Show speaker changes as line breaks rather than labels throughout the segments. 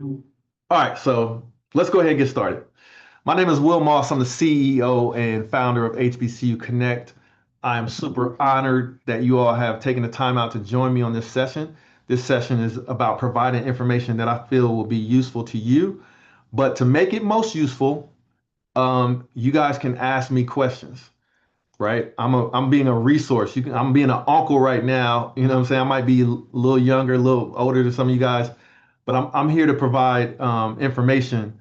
All right, so let's go ahead and get started. My name is Will Moss. I'm the CEO and founder of HBCU Connect. I am super honored that you all have taken the time out to join me on this session. This session is about providing information that I feel will be useful to you. But to make it most useful, you guys can ask me questions, right? I'm being a resource. I'm being an uncle right now. You know what I'm saying? I might be a little younger, a little older than some of you guys, but I'm here to provide information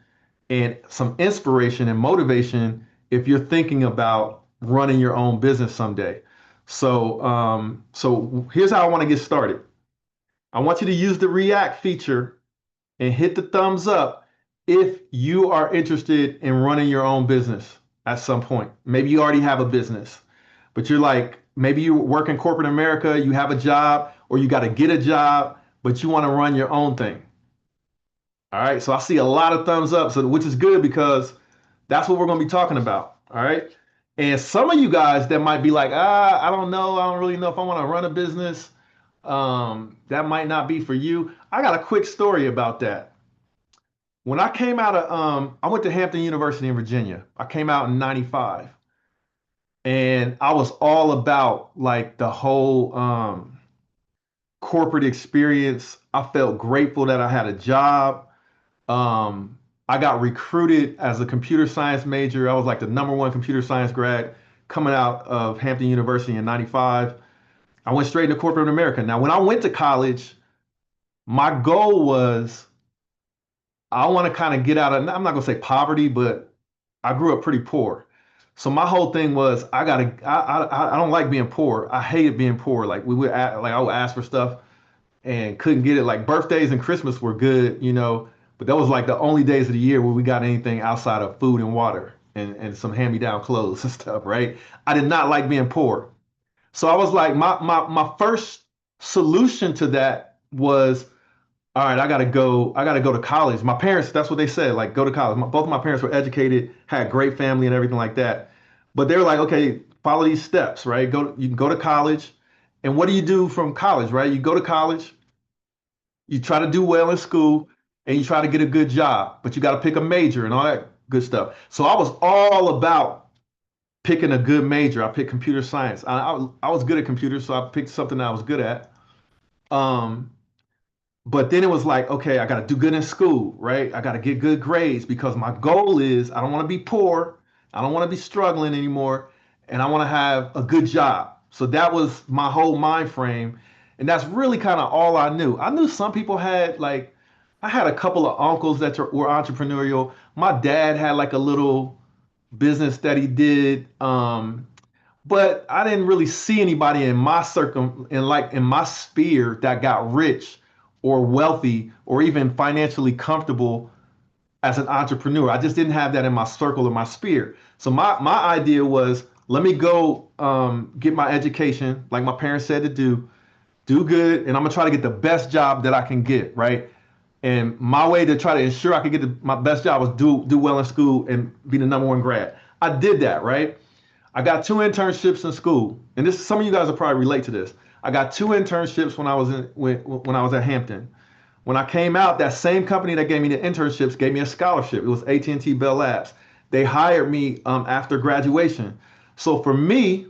and some inspiration and motivation if you're thinking about running your own business someday. So here's how I want to get started. I want you to use the React feature and hit the thumbs up if you are interested in running your own business at some point. Maybe you already have a business, but you're like, maybe you work in corporate America, you have a job, or you got to get a job, but you want to run your own thing. All right. So I see a lot of thumbs up, so which is good because that's what we're going to be talking about. All right. And some of you guys that might be like, I don't know. I don't really know if I want to run a business. That might not be for you. I got a quick story about that. When I came out of, I went to Hampton University in Virginia. I came out in 95 and I was all about like the whole corporate experience. I felt grateful that I had a job. Um, I got recruited as a computer science major. I was like the number one computer science grad coming out of Hampton University in 95. I went straight into corporate America. Now, when I went to college, my goal was I want to kind of get out of, I'm not going to say poverty, but I grew up pretty poor. So my whole thing was I don't like being poor. I hated being poor. Like like I would ask for stuff and couldn't get it. Like birthdays and Christmas were good, but that was like the only days of the year where we got anything outside of food and water and some hand-me-down clothes and stuff, right? I did not like being poor. So I was like, my first solution to that was, all right, I gotta go to college. My parents, that's what they said, like go to college. Both of my parents were educated, had great family and everything like that. But they were like, okay, follow these steps, right? You can go to college. And what do you do from college, right? You go to college, you try to do well in school, and you try to get a good job, but you got to pick a major and all that good stuff. So I was all about picking a good major. I picked computer science. I was good at computers, so I picked something that I was good at. Um, but then it was like, okay, I got to do good in school, right? I got to get good grades because my goal is I don't want to be poor. I don't want to be struggling anymore. And I want to have a good job. So that was my whole mind frame. And that's really kind of all I knew. I knew some people had like, I had a couple of uncles that were entrepreneurial. My dad had like a little business that he did. But I didn't really see anybody in my in my sphere that got rich or wealthy or even financially comfortable as an entrepreneur. I just didn't have that in my circle or my sphere. So my idea was let me go get my education, like my parents said to do good, and I'm gonna try to get the best job that I can get, right? And my way to try to ensure I could get my best job was do well in school and be the number one grad. I did that, right? I got two internships in school, and this some of you guys will probably relate to this. I got two internships when I was at Hampton. When I came out, that same company that gave me the internships gave me a scholarship. It was AT&T Bell Labs. They hired me after graduation. So for me,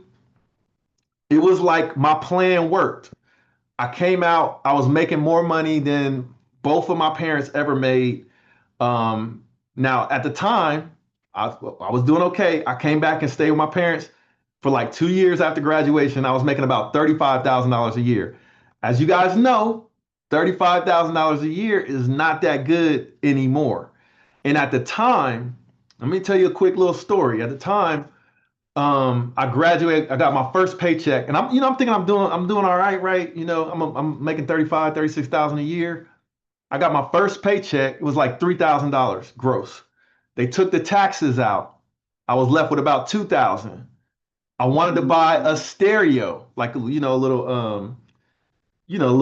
it was like my plan worked. I came out, I was making more money than both of my parents ever made. Now, at the time, I was doing okay. I came back and stayed with my parents for like 2 years after graduation. I was making about $35,000 a year. As you guys know, $35,000 a year is not that good anymore. And at the time, let me tell you a quick little story. At the time, I graduated, I got my first paycheck, and I'm thinking I'm doing all right, right? I'm making 35, 36,000 a year. I got my first paycheck. It was like $3,000 gross. They took the taxes out. I was left with about 2,000. I wanted to buy a stereo, like a little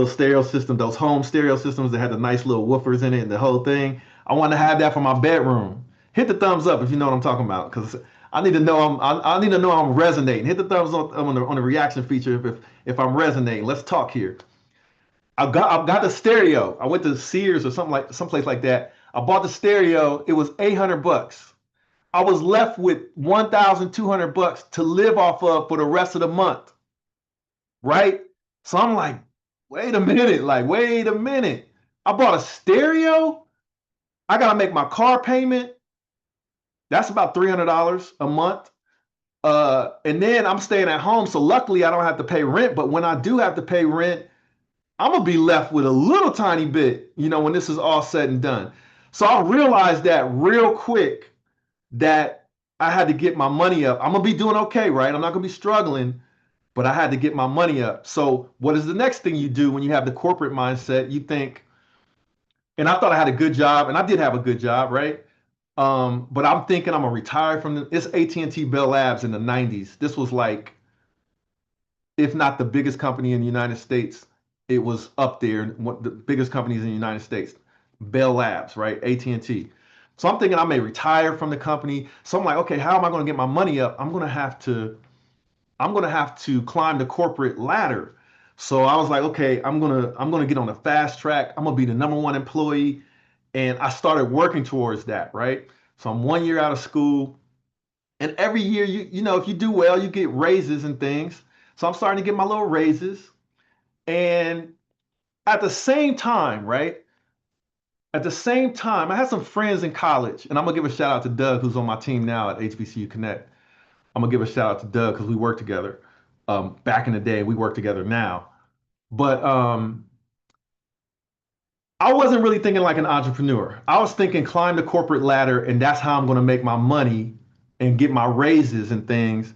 stereo system, those home stereo systems that had the nice little woofers in it and the whole thing. I wanted to have that for my bedroom. Hit the thumbs up if you know what I'm talking about, because I need to know I need to know I'm resonating. Hit the thumbs up on the reaction feature if I'm resonating. Let's talk here. I got the stereo. I went to Sears or something like someplace like that. I bought the stereo. It was 800 bucks. I was left with 1,200 bucks to live off of for the rest of the month, right? So I'm like, wait a minute. I bought a stereo. I gotta make my car payment. That's about $300 a month. And then I'm staying at home, so luckily I don't have to pay rent. But when I do have to pay rent, I'm gonna be left with a little tiny bit, when this is all said and done. So I realized that real quick that I had to get my money up. I'm gonna be doing okay, right? I'm not gonna be struggling, but I had to get my money up. So what is the next thing you do when you have the corporate mindset? You think, and I thought I had a good job, and I did have a good job, right? But I'm thinking I'm gonna retire from it's AT&T Bell Labs in the 90s. This was like, if not the biggest company in the United States, it was up there, one of the biggest companies in the United States, Bell Labs, right? AT&T. So I'm thinking I may retire from the company. So I'm like, okay, how am I going to get my money up? I'm going to have to climb the corporate ladder. So I was like, okay, I'm going to get on the fast track. I'm going to be the number one employee. And I started working towards that, right? So I'm 1 year out of school. And every year, if you do well, you get raises and things. So I'm starting to get my little raises. And at the same time, right? At the same time, I had some friends in college, and I'm gonna give a shout out to Doug, who's on my team now at HBCU Connect. I'm gonna give a shout out to Doug because we worked together back in the day. We work together now, but I wasn't really thinking like an entrepreneur. I was thinking climb the corporate ladder, and that's how I'm going to make my money and get my raises and things.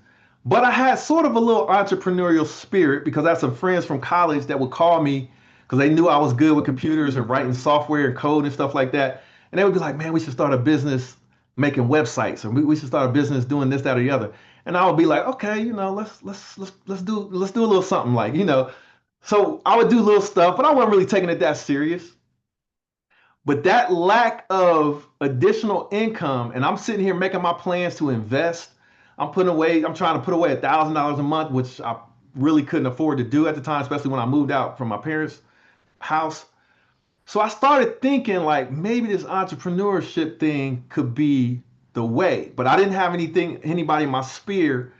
But I had sort of a little entrepreneurial spirit because I had some friends from college that would call me because they knew I was good with computers and writing software and code and stuff like that. And they would be like, man, we should start a business making websites, or we should start a business doing this, that, or the other. And I would be like, okay, let's do a little something like. So I would do little stuff, but I wasn't really taking it that serious. But that lack of additional income, and I'm sitting here making my plans to invest. I'm trying to put away $1,000 a month, which I really couldn't afford to do at the time, especially when I moved out from my parents' house. So I started thinking like maybe this entrepreneurship thing could be the way, but I didn't have anybody in my sphere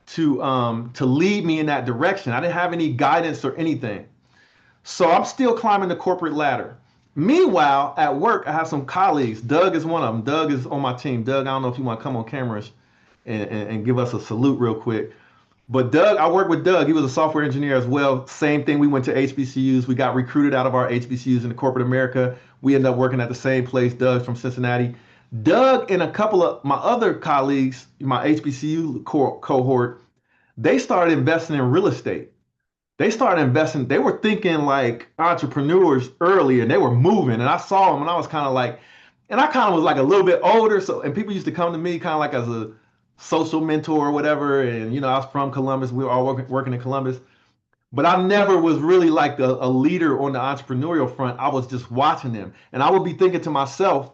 to lead me in that direction. I didn't have any guidance or anything. So I'm still climbing the corporate ladder. Meanwhile, at work, I have some colleagues. Doug is one of them. Doug is on my team. Doug, I don't know if you want to come on cameras and give us a salute real quick. But Doug, I worked with Doug. He was a software engineer as well. Same thing. We went to HBCUs. We got recruited out of our HBCUs into corporate America. We ended up working at the same place. Doug's from Cincinnati. Doug and a couple of my other colleagues, my HBCU cohort, they started investing in real estate. They were thinking like entrepreneurs early and they were moving. And I saw them and I was kind of like, and I kind of was like a little bit older. So, and people used to come to me kind of like as a social mentor or whatever. And, I was from Columbus. We were all working in Columbus. But I never was really like a leader on the entrepreneurial front. I was just watching them. And I would be thinking to myself,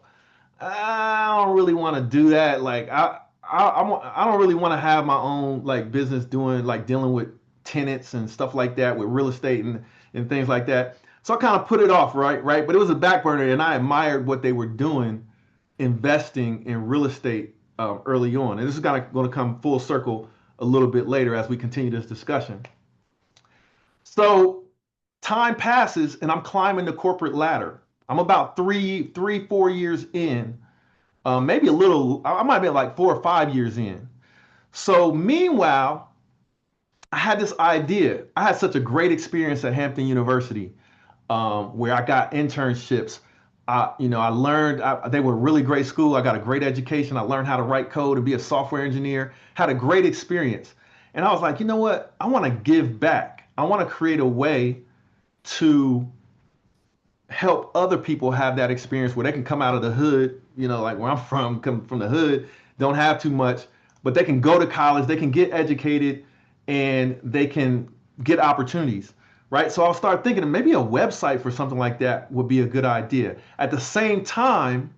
I don't really want to do that. Like I don't really want to have my own like business doing like dealing with tenants and stuff like that with real estate and things like that. So I kind of put it off, right? Right. But it was a back burner, and I admired what they were doing, investing in real estate early on. And this is going to come full circle a little bit later as we continue this discussion. So time passes, and I'm climbing the corporate ladder. I'm about 4 years in, maybe a little. I might be like 4 or 5 years in. So meanwhile, I had this idea. I had such a great experience at Hampton University, where I got internships. I learned. They were a really great school. I got a great education. I learned how to write code and be a software engineer. Had a great experience, and I was like, you know what? I want to give back. I want to create a way to help other people have that experience where they can come out of the hood, like where I'm from, come from the hood, don't have too much, but they can go to college, they can get educated, and they can get opportunities, right? So I'll start thinking that maybe a website for something like that would be a good idea. At the same time,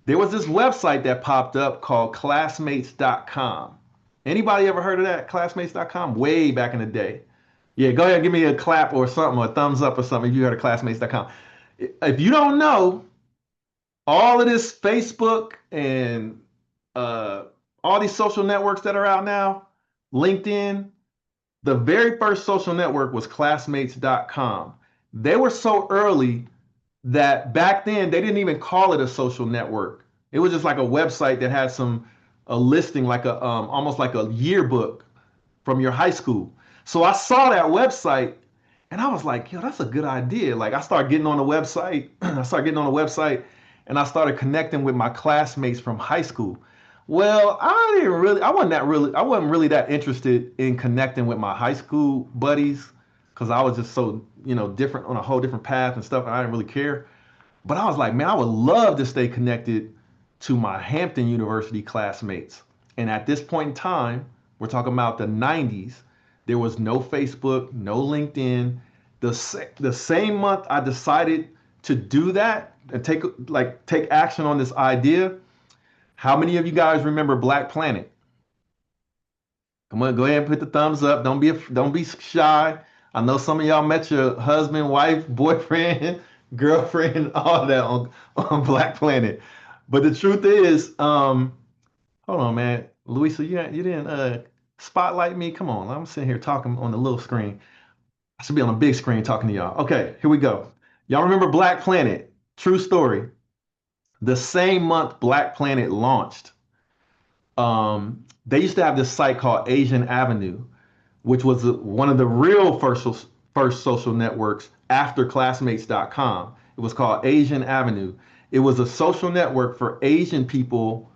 there was this website that popped up called classmates.com. Anybody ever heard of that? Classmates.com? Way back in the day. Yeah, go ahead and give me a clap or something, or a thumbs up or something if you heard of classmates.com. If you don't know, all of this Facebook and uh, all these social networks that are out now, LinkedIn, the very first social network was classmates.com. They were so early that back then they didn't even call it a social network. It was just like a website that had a listing, like a almost like a yearbook from your high school. So I saw that website and I was like, yo, that's a good idea. Like I started getting on the website, I started getting on the website and I started connecting with my classmates from high school. Well, I wasn't really that interested in connecting with my high school buddies because I was just so, different on a whole different path and stuff, and I didn't really care. But I was like, man, I would love to stay connected to my Hampton University classmates. And at this point in time, we're talking about the 90s, there was no Facebook, no LinkedIn. The same month I decided to do that and take action on this idea. How many of you guys remember Black Planet? Come on, go ahead and put the thumbs up. Don't be shy. I know some of y'all met your husband, wife, boyfriend, girlfriend, all that on Black Planet. But the truth is, hold on, man, Louisa, you didn't spotlight me. Come on, I'm sitting here talking on the little screen. I should be on a big screen talking to y'all. Okay, here we go. Y'all remember Black Planet? True story. The same month Black Planet launched, they used to have this site called Asian Avenue, which was one of the real first social networks after classmates.com. It was called Asian Avenue. It was a social network for Asian people,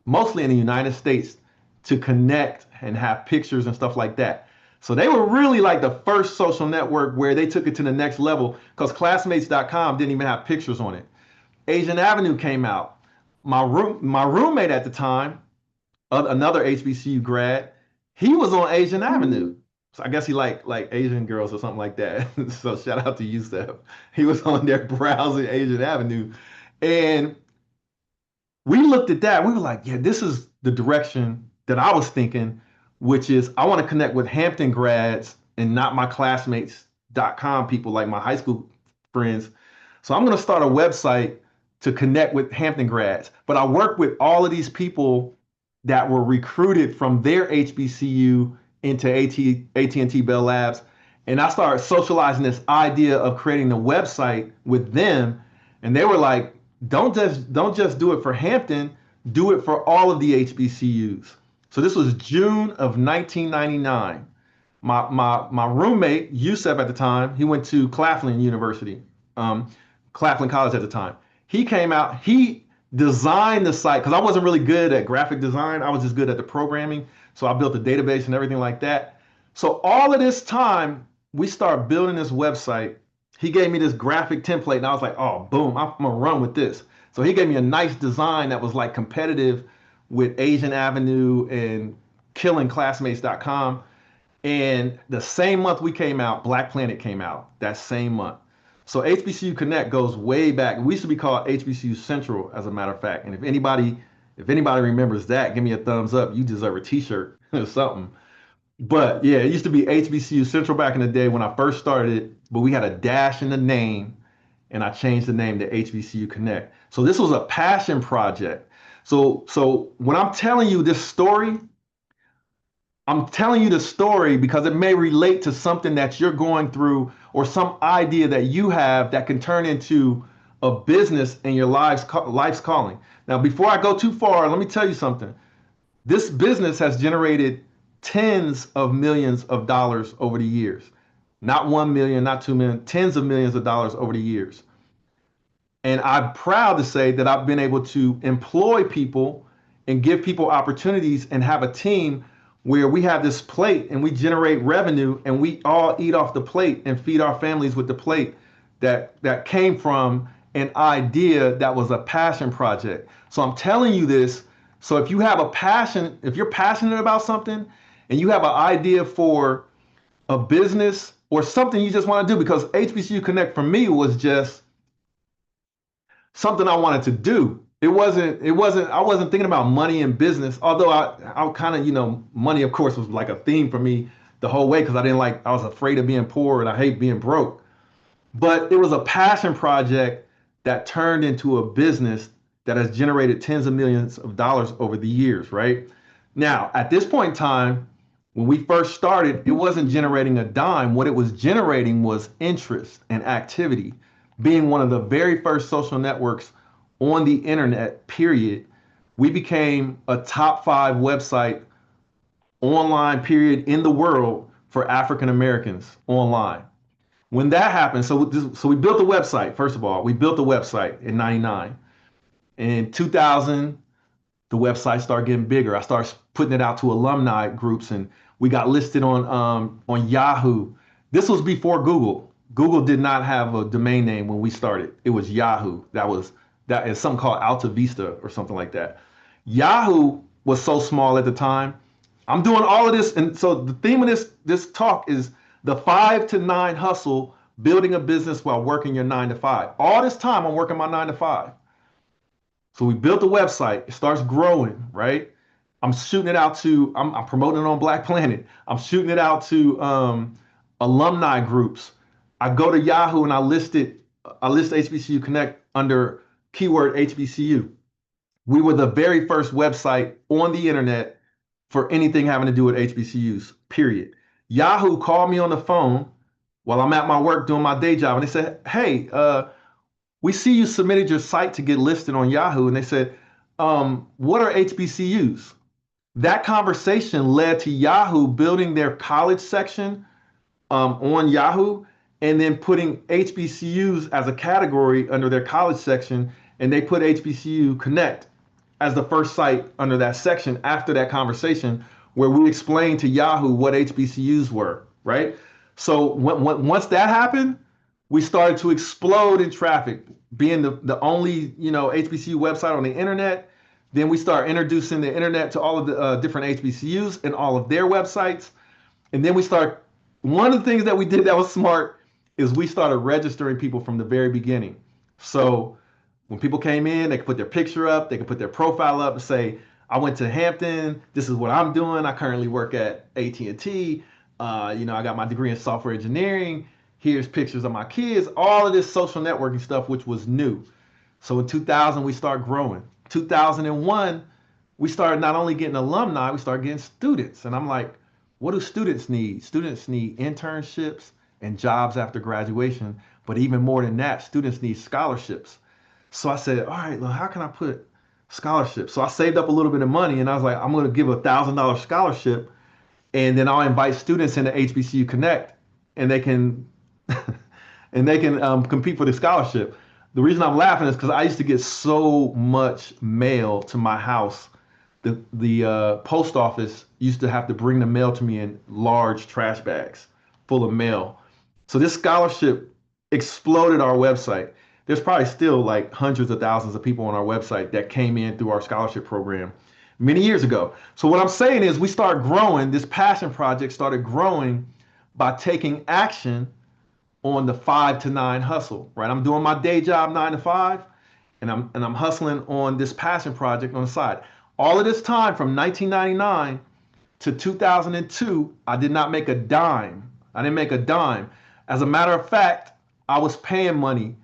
mostly in the United States, to connect and have pictures and stuff like that. So they were really like the first social network where they took it to the next level because classmates.com didn't even have pictures on it. Asian Avenue came out. My roommate at the time, another HBCU grad, he was on Asian Avenue. So I guess he like Asian girls or something like that. So shout out to Yusef. He was on there browsing Asian Avenue. And we looked at that. We were like, yeah, this is the direction that I was thinking, which is I want to connect with Hampton grads and not my classmates.com people like my high school friends. So I'm going to start a website to connect with Hampton grads. But I work with all of these people that were recruited from their HBCU into AT&T Bell Labs. And I started socializing this idea of creating a website with them. And they were like, don't just do it for Hampton, do it for all of the HBCUs. So this was June of 1999. My roommate, Yusef at the time, he went to Claflin University, um, Claflin College at the time. He came out, he designed the site because I wasn't really good at graphic design. I was just good at the programming. So I built a database and everything like that. So all of this time, we start building this website. He gave me this graphic template, and I was like, oh, boom, I'm gonna run with this. So he gave me a nice design that was like competitive with Asian Avenue and killing classmates.com. And the same month we came out, Black Planet came out that same month. So HBCU Connect goes way back. We used to be called HBCU Central, as a matter of fact. And if anybody remembers that, give me a thumbs up. You deserve a T-shirt or something. But yeah, it used to be HBCU Central back in the day when I first started it, but we had a dash in the name, and I changed the name to HBCU Connect. So this was a passion project. So when I'm telling you this story, I'm telling you the story because it may relate to something that you're going through or some idea that you have that can turn into a business in your life's calling. Now, before I go too far, let me tell you something. This business has generated tens of millions of dollars over the years. Not 1 million, not 2 million, tens of millions of dollars over the years. And I'm proud to say that I've been able to employ people and give people opportunities and have a team where we have this plate and we generate revenue and we all eat off the plate and feed our families with the plate that came from an idea that was a passion project. So I'm telling you this. So if you have a passion, if you're passionate about something and you have an idea for a business or something you just want to do, because HBCU Connect for me was just something I wanted to do. I wasn't thinking about money and business, although I kind of, money, of course, was like a theme for me the whole way because I was afraid of being poor and I hate being broke. But it was a passion project that turned into a business that has generated tens of millions of dollars over the years, right? Now, at this point in time, when we first started, it wasn't generating a dime. What it was generating was interest and activity. Being one of the very first social networks on the internet, period, we became a top 5 website online, period, in the world for African Americans online. When that happened, so we built a website. First of all, we built a website in '99. In 2000, the website started getting bigger. I started putting it out to alumni groups, and we got listed on Yahoo. This was before Google. Google did not have a domain name when we started. It was Yahoo. That is something called Alta Vista or something like that. Yahoo was so small at the time. I'm doing all of this, and so the theme of this talk is the 5 to 9 hustle, building a business while working your 9 to 5. All this time, I'm working my 9 to 5. So we built the website. It starts growing, right? I'm shooting it out to, I'm promoting it on Black Planet. I'm shooting it out to alumni groups. I go to Yahoo and I list HBCU Connect under keyword HBCU. We were the very first website on the internet for anything having to do with HBCUs, period. Yahoo called me on the phone while I'm at my work doing my day job, and they said, "Hey, we see you submitted your site to get listed on Yahoo." And they said, "What are HBCUs?" That conversation led to Yahoo building their college section on Yahoo, and then putting HBCUs as a category under their college section, and they put HBCU Connect as the first site under that section after that conversation where we explained to Yahoo what HBCUs were, right? So once that happened, we started to explode in traffic, being the only HBCU website on the internet. Then we start introducing the internet to all of the different HBCUs and all of their websites. And then one of the things that we did that was smart is we started registering people from the very beginning. So when people came in, they could put their picture up, they could put their profile up and say, "I went to Hampton, this is what I'm doing. I currently work at AT&T. I got my degree in software engineering. Here's pictures of my kids," all of this social networking stuff, which was new. So in 2000, we started growing. 2001, we started not only getting alumni, we started getting students. And I'm like, what do students need? Students need internships and jobs after graduation. But even more than that, students need scholarships. So I said, all right, well, how can I put scholarships? So I saved up a little bit of money and I was like, I'm going to give $1,000 scholarship, and then I'll invite students into HBCU Connect, and they can compete for the scholarship. The reason I'm laughing is because I used to get so much mail to my house. The post office used to have to bring the mail to me in large trash bags full of mail. So this scholarship exploded our website. There's probably still like hundreds of thousands of people on our website that came in through our scholarship program many years ago. So what I'm saying is we started growing, this passion project started growing by taking action on the 5 to 9 hustle, right? I'm doing my day job 9 to 5, and I'm hustling on this passion project on the side. All of this time from 1999 to 2002, I did not make a dime. I didn't make a dime. As a matter of fact, I was paying money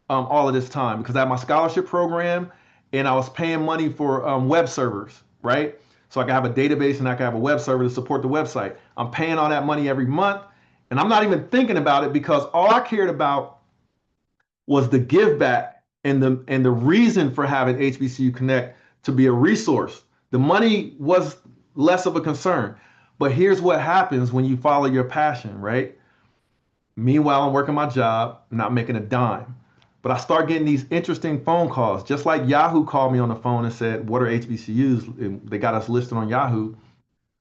all of this time because I had my scholarship program, and I was paying money for web servers, right? So I can have a database and I can have a web server to support the website. I'm paying all that money every month, and I'm not even thinking about it because all I cared about was the give back and the reason for having HBCU Connect to be a resource. The money was less of a concern. But here's what happens when you follow your passion, right? Meanwhile, I'm working my job, not making a dime. But I start getting these interesting phone calls, just like Yahoo called me on the phone and said, "What are HBCUs?" And they got us listed on Yahoo.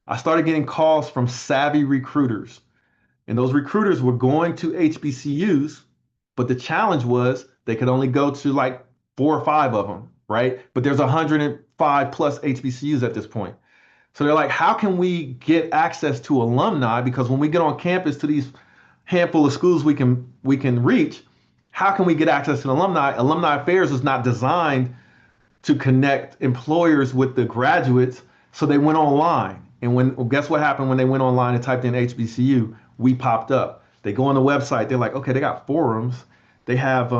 I started getting calls from savvy recruiters. And those recruiters were going to HBCUs, but the challenge was they could only go to like 4 or 5 of them, right? But there's 105 plus HBCUs at this point. So they're like, how can we get access to alumni? Because when we get on campus to these handful of schools we can reach, how can we get access to alumni? Alumni Affairs is not designed to connect employers with the graduates, so they went online. And well, guess what happened when they went online and typed in HBCU? We popped up. They go on the website. They're like, okay, they got forums. They have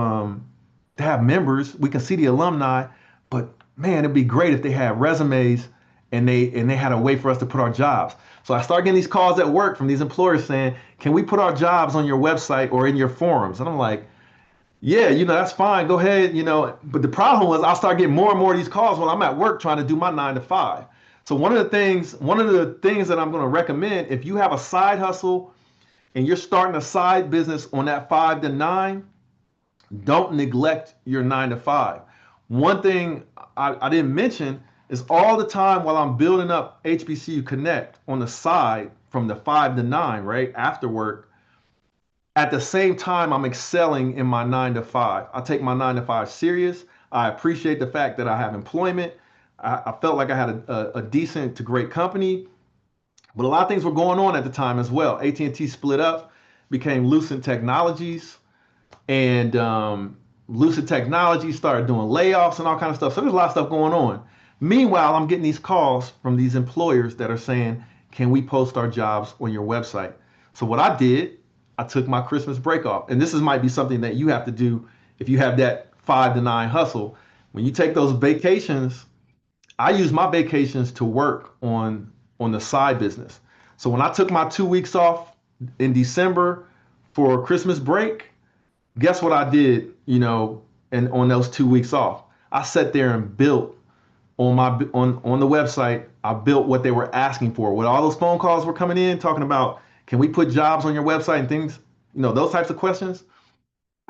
they have members. We can see the alumni. But man, it'd be great if they had resumes and they had a way for us to put our jobs. So I started getting these calls at work from these employers saying, can we put our jobs on your website or in your forums? And I'm like, yeah, that's fine. Go ahead. But the problem was I started getting more and more of these calls while I'm at work trying to do my 9 to 5. So one of the things that I'm going to recommend, if you have a side hustle and you're starting a side business on that 5 to 9, don't neglect your 9 to 5. One thing I didn't mention is all the time while I'm building up HBCU Connect on the side from the 5 to 9, right after work, at the same time, I'm excelling in my 9 to 5. I take my 9 to 5 serious. I appreciate the fact that I have employment. I felt like I had a decent to great company, but a lot of things were going on at the time as well. AT&T split up, became Lucent Technologies, and Lucent Technologies started doing layoffs and all kind of stuff. So there's a lot of stuff going on. Meanwhile, I'm getting these calls from these employers that are saying, "Can we post our jobs on your website?" So what I did, I took my Christmas break off. And might be something that you have to do if you have that 5 to 9 hustle. When you take those vacations, I use my vacations to work on the side business. So when I took my 2 weeks off in December for Christmas break, guess what I did, and on those 2 weeks off? I sat there and built on the website. I built what they were asking for. When all those phone calls were coming in talking about, can we put jobs on your website and things, those types of questions.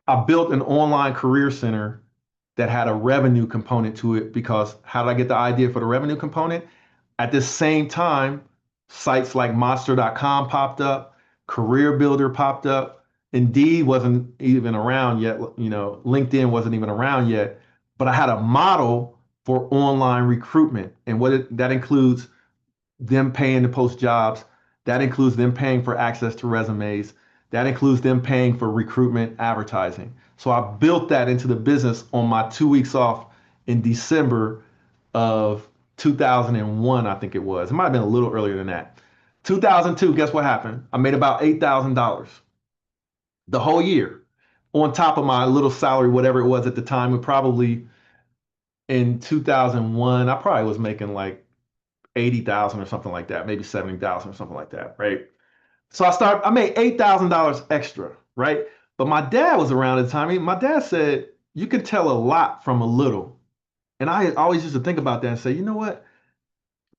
I built an online career center that had a revenue component to it, because how did I get the idea for the revenue component? At the same time, sites like monster.com popped up, Career Builder popped up, Indeed wasn't even around yet, LinkedIn wasn't even around yet, but I had a model for online recruitment. And that includes them paying to post jobs. That includes them paying for access to resumes. That includes them paying for recruitment advertising. So I built that into the business on my 2 weeks off in December of 2001, I think it was. It might have been a little earlier than that. 2002, guess what happened? I made about $8,000 the whole year on top of my little salary, whatever it was at the time. It probably in 2001, I probably was making like 80,000 or something like that, maybe 70,000 or something like that, right? So I made $8,000 extra, right? But my dad was around at the time. My dad said, you can tell a lot from a little. And I always used to think about that and say, you know what?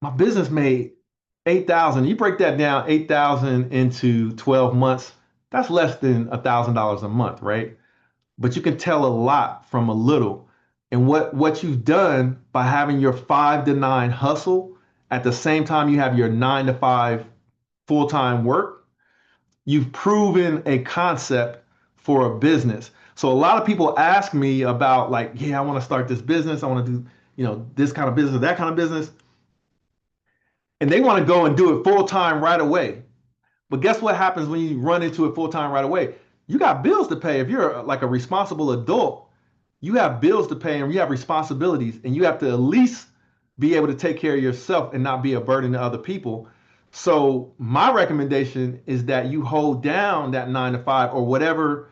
My business made 8,000. You break that down, 8,000 into 12 months, that's less than $1,000 a month, right? But you can tell a lot from a little. And what you've done by having your 5 to 9 hustle at the same time you have your 9 to 5 full-time work, you've proven a concept for a business. So a lot of people ask me about, like, yeah, I want to start this business. I want to do, this kind of business, that kind of business. And they want to go and do it full time right away. But guess what happens when you run into it full time right away? You got bills to pay. If you're like a responsible adult, you have bills to pay and you have responsibilities, and you have to at least be able to take care of yourself and not be a burden to other people. So my recommendation is that you hold down that 9 to 5 or whatever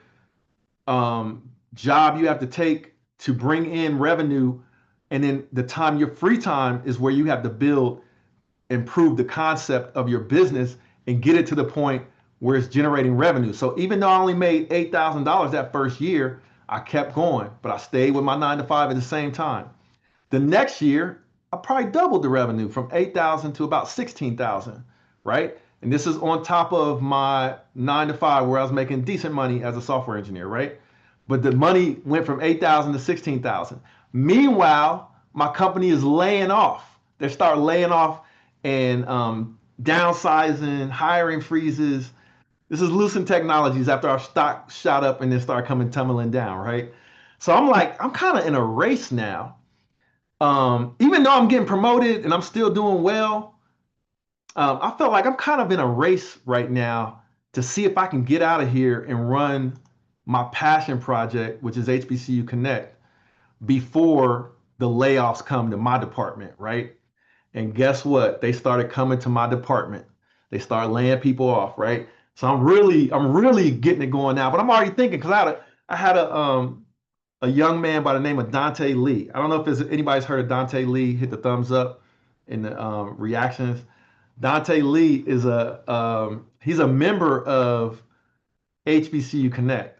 job you have to take to bring in revenue. And then the time, your free time, is where you have to build, improve the concept of your business and get it to the point where it's generating revenue. So even though I only made $8,000 that first year, I kept going, but I stayed with my 9 to 5 at the same time. The next year, I probably doubled the revenue from 8,000 to about 16,000, right? And this is on top of my 9 to 5 where I was making decent money as a software engineer, right? But the money went from 8,000 to 16,000. Meanwhile, my company is laying off. They start laying off and downsizing, hiring freezes. This is Lucent Technologies after our stock shot up and then started coming tumbling down, right? So I'm like, I'm kind of in a race now. Even though I'm getting promoted and I'm still doing well, I felt like I'm kind of in a race right now to see if I can get out of here and run my passion project, which is HBCU Connect, before the layoffs come to my department, right? And guess what? They started coming to my department. They started laying people off, right? So I'm really getting it going now. But I'm already thinking because I had a young man by the name of Dante Lee. I don't know if anybody's heard of Dante Lee. Hit the thumbs up in the reactions. Dante Lee is he's a member of HBCU Connect.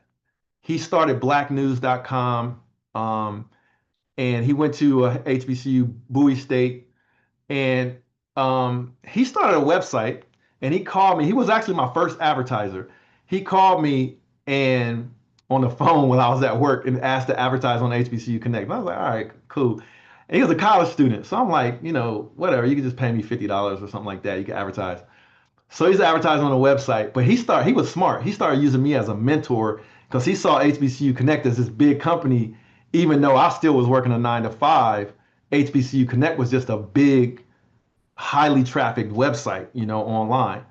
He started blacknews.com, and he went to HBCU Bowie State, and he started a website, and he called me. He was actually my first advertiser. He called me and on the phone when I was at work and asked to advertise on HBCU Connect. And I was like, all right, cool. And he was a college student. So I'm like, whatever, you can just pay me $50 or something like that. You can advertise. So he's advertising on the website, but he was smart. He started using me as a mentor because he saw HBCU Connect as this big company. Even though I still was working a 9 to 5, HBCU Connect was just a big, highly trafficked website, online.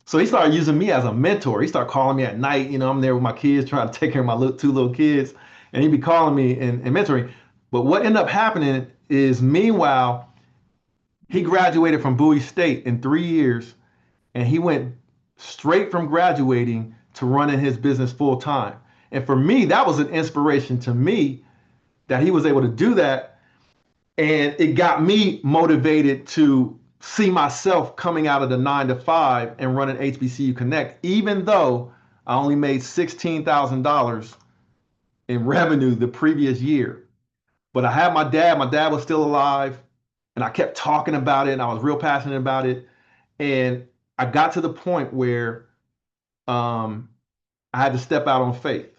So he started using me as a mentor. He started calling me at night. I'm there with my kids trying to take care of my two little kids, and he'd be calling me and mentoring. But what ended up happening is, meanwhile, he graduated from Bowie State in 3 years, and he went straight from graduating to running his business full time. And for me, that was an inspiration to me that he was able to do that. And it got me motivated to see myself coming out of the 9 to 5 and running HBCU Connect, even though I only made $16,000 in revenue the previous year. But I had my dad. My dad was still alive, and I kept talking about it, and I was real passionate about it. And I got to the point where I had to step out on faith.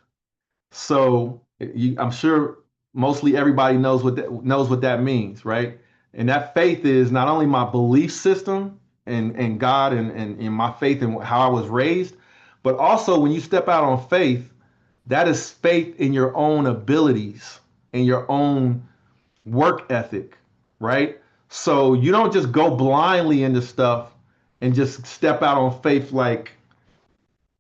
So I'm sure mostly everybody knows what that means, right? And that faith is not only my belief system and God and my faith in how I was raised, but also when you step out on faith, that is faith in your own abilities and your own work ethic, right? So you don't just go blindly into stuff and just step out on faith like,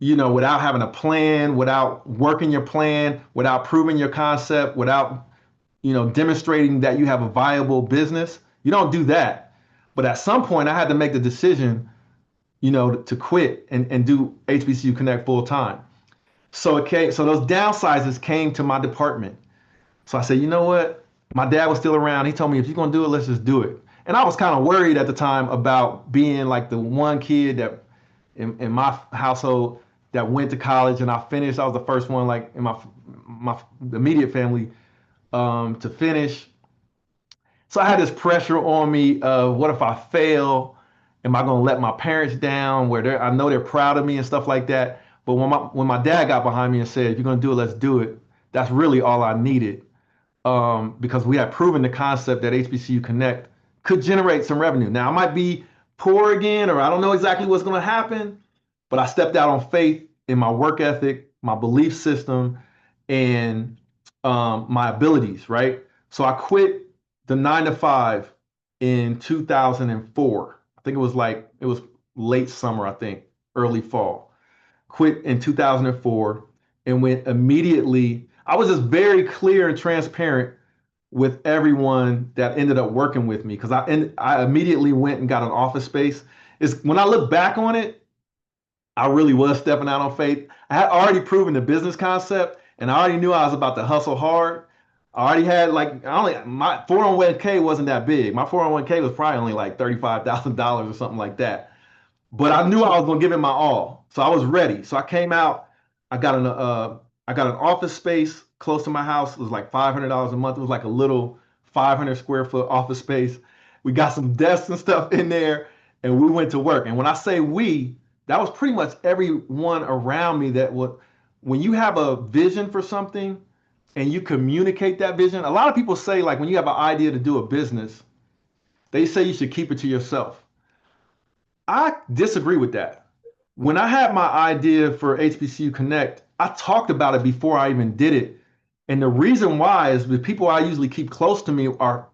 without having a plan, without working your plan, without proving your concept, without, demonstrating that you have a viable business. You don't do that. But at some point, I had to make the decision, to quit and do HBCU Connect full time. So those downsizes came to my department. So I said, you know what? My dad was still around. He told me, if you're gonna do it, let's just do it. And I was kind of worried at the time about being like the one kid that in my household that went to college, and I finished. I was the first one, like in my immediate family, to finish. So I had this pressure on me of, what if I fail? Am I gonna let my parents down? I know they're proud of me and stuff like that. But when my dad got behind me and said, if you're gonna do it, let's do it. That's really all I needed, because we had proven the concept that HBCU Connect could generate some revenue. Now I might be poor again, or I don't know exactly what's going to happen, but I stepped out on faith in my work ethic, my belief system, and my abilities, right? So I quit the 9 to 5 in 2004. I think it was late summer, I think, early fall. Quit in 2004 and went immediately. I was just very clear and transparent with everyone that ended up working with me, because I immediately went and got an office space. When I look back on it, I really was stepping out on faith. I had already proven the business concept, and I already knew I was about to hustle hard. I already had my 401k wasn't that big. My 401k was probably only like $35,000 or something like that. But I knew I was going to give it my all, so I was ready. So I came out. I got an office space close to my house. It was like $500 a month. It was like a little 500 square foot office space. We got some desks and stuff in there, and we went to work. And when I say we, that was pretty much everyone around me. When you have a vision for something and you communicate that vision, a lot of people say, like, when you have an idea to do a business, they say you should keep it to yourself. I disagree with that. When I had my idea for HBCU Connect, I talked about it before I even did it. And the reason why is the people I usually keep close to me are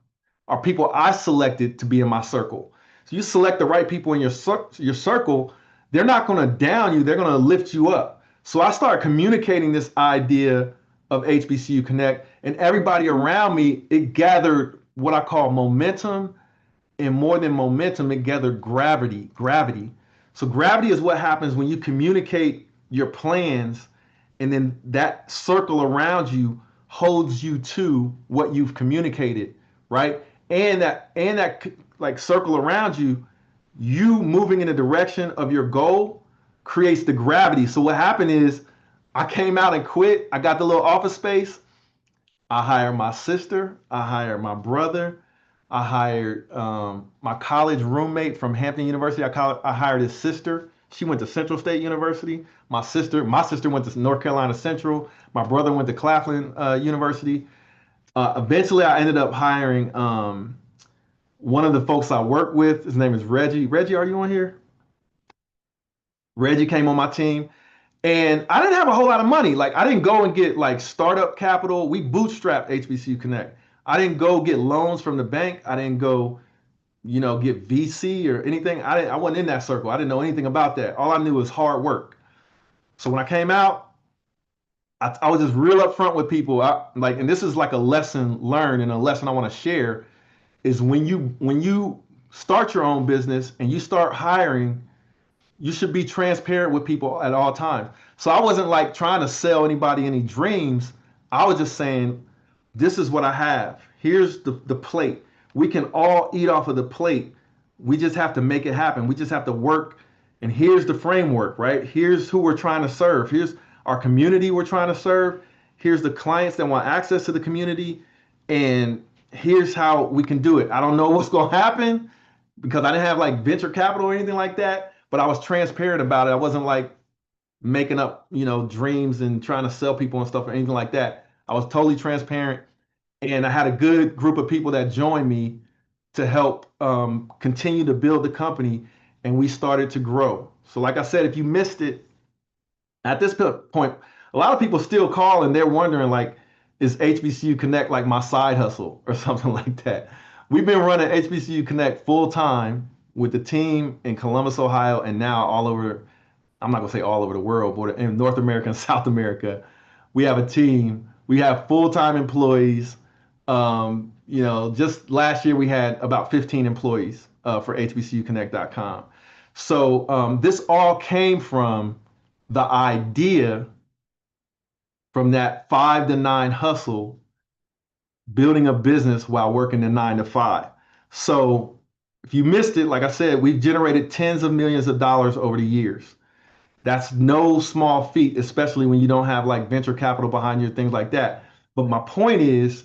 people I selected to be in my circle. So you select the right people in your circle, they're not going to down you, they're going to lift you up. So I started communicating this idea of HBCU Connect, and everybody around me, it gathered what I call momentum and more than momentum, it gathered gravity. Gravity. So gravity is what happens when you communicate your plans, and then that circle around you holds you to what you've communicated, right? And that like circle around you, you moving in the direction of your goal creates the gravity. So what happened is I came out and quit. I got the little office space. I hired my sister. I hired my brother. I hired my college roommate from Hampton University. I hired his sister. She went to Central State University. My sister went to North Carolina Central. My brother went to Claflin University. Eventually, I ended up hiring one of the folks I work with. His name is Reggie. Reggie, are you on here? Reggie came on my team. And I didn't have a whole lot of money. Like I didn't go and get like startup capital. We bootstrapped HBCU Connect. I didn't go get loans from the bank. I didn't go, get VC or anything. I wasn't in that circle. I didn't know anything about that. All I knew was hard work. So when I came out, I was just real upfront with people. And this is like a lesson learned and a lesson I want to share is when you start your own business and you start hiring, you should be transparent with people at all times. So I wasn't like trying to sell anybody any dreams. I was just saying, this is what I have. Here's the plate. We can all eat off of the plate. We just have to make it happen. We just have to work. And here's the framework, right? Here's who we're trying to serve. Here's our community we're trying to serve. Here's the clients that want access to the community. And here's how we can do it. I don't know what's going to happen because I didn't have like venture capital or anything like that, but I was transparent about it. I wasn't like making up, dreams and trying to sell people and stuff or anything like that. I was totally transparent, and I had a good group of people that joined me to help continue to build the company, and we started to grow. So, like I said, if you missed it, at this point, a lot of people still call and they're wondering like, is HBCU Connect like my side hustle or something like that? We've been running HBCU Connect full time with the team in Columbus, Ohio, and now all over. I'm not gonna say all over the world, but in North America and South America, we have a team. We have full-time employees. Just last year we had about 15 employees for HBCUconnect.com. So this all came from the idea from that 5 to 9 hustle, building a business while working the 9 to 5. So if you missed it, like I said, we've generated tens of millions of dollars over the years. That's no small feat, especially when you don't have like venture capital behind you, things like that. But my point is,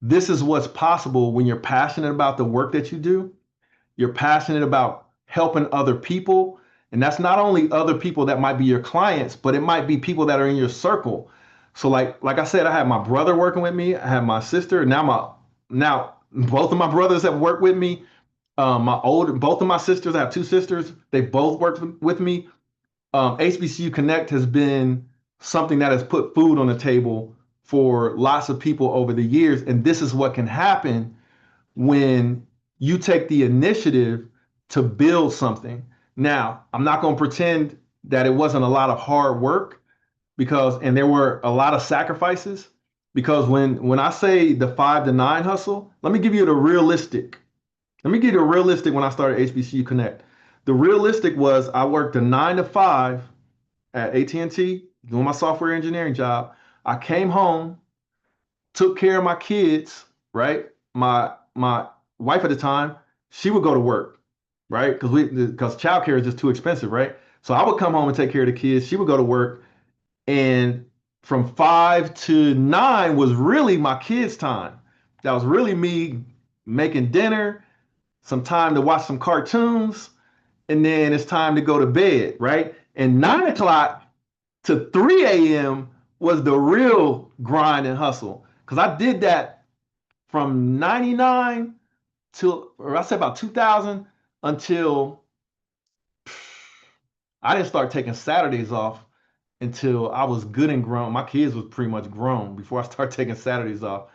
this is what's possible when you're passionate about the work that you do. You're passionate about helping other people. And that's not only other people that might be your clients, but it might be people that are in your circle. So like I said, I have my brother working with me. I have my sister. Now both of my brothers have worked with me. Both of my sisters, I have 2 sisters. They both worked with me. HBCU Connect has been something that has put food on the table for lots of people over the years. And this is what can happen when you take the initiative to build something. Now, I'm not going to pretend that it wasn't a lot of hard work and there were a lot of sacrifices because when I say the 5 to 9 hustle, let me give you a realistic when I started HBCU Connect. The realistic was I worked a 9 to 5 at AT&T doing my software engineering job. I came home, took care of my kids, right? My wife at the time, she would go to work, right? Because childcare is just too expensive, right? So I would come home and take care of the kids. She would go to work, and from 5 to 9 was really my kids' time. That was really me making dinner, some time to watch some cartoons, and then it's time to go to bed, right? And 9 o'clock to 3 a.m. was the real grind and hustle. Because I did that from 99 or I said about 2000 until I didn't start taking Saturdays off until I was good and grown. My kids was pretty much grown before I started taking Saturdays off.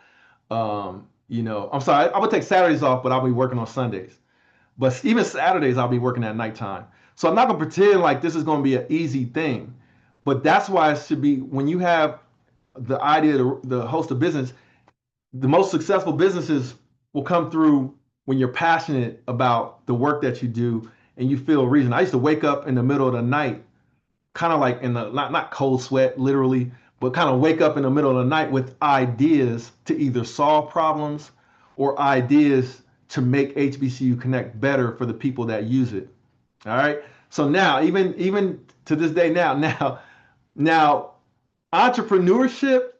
I'm sorry, I would take Saturdays off, but I'll be working on Sundays. But even Saturdays, I'll be working at nighttime. So I'm not gonna pretend like this is gonna be an easy thing. But that's why it should be when you have the idea to host a business, the most successful businesses will come through when you're passionate about the work that you do and you feel a reason. I used to wake up in the middle of the night, kind of like in the not cold sweat literally, but kind of wake up in the middle of the night with ideas to either solve problems or ideas to make HBCU Connect better for the people that use it. All right. So now, even to this day, now entrepreneurship,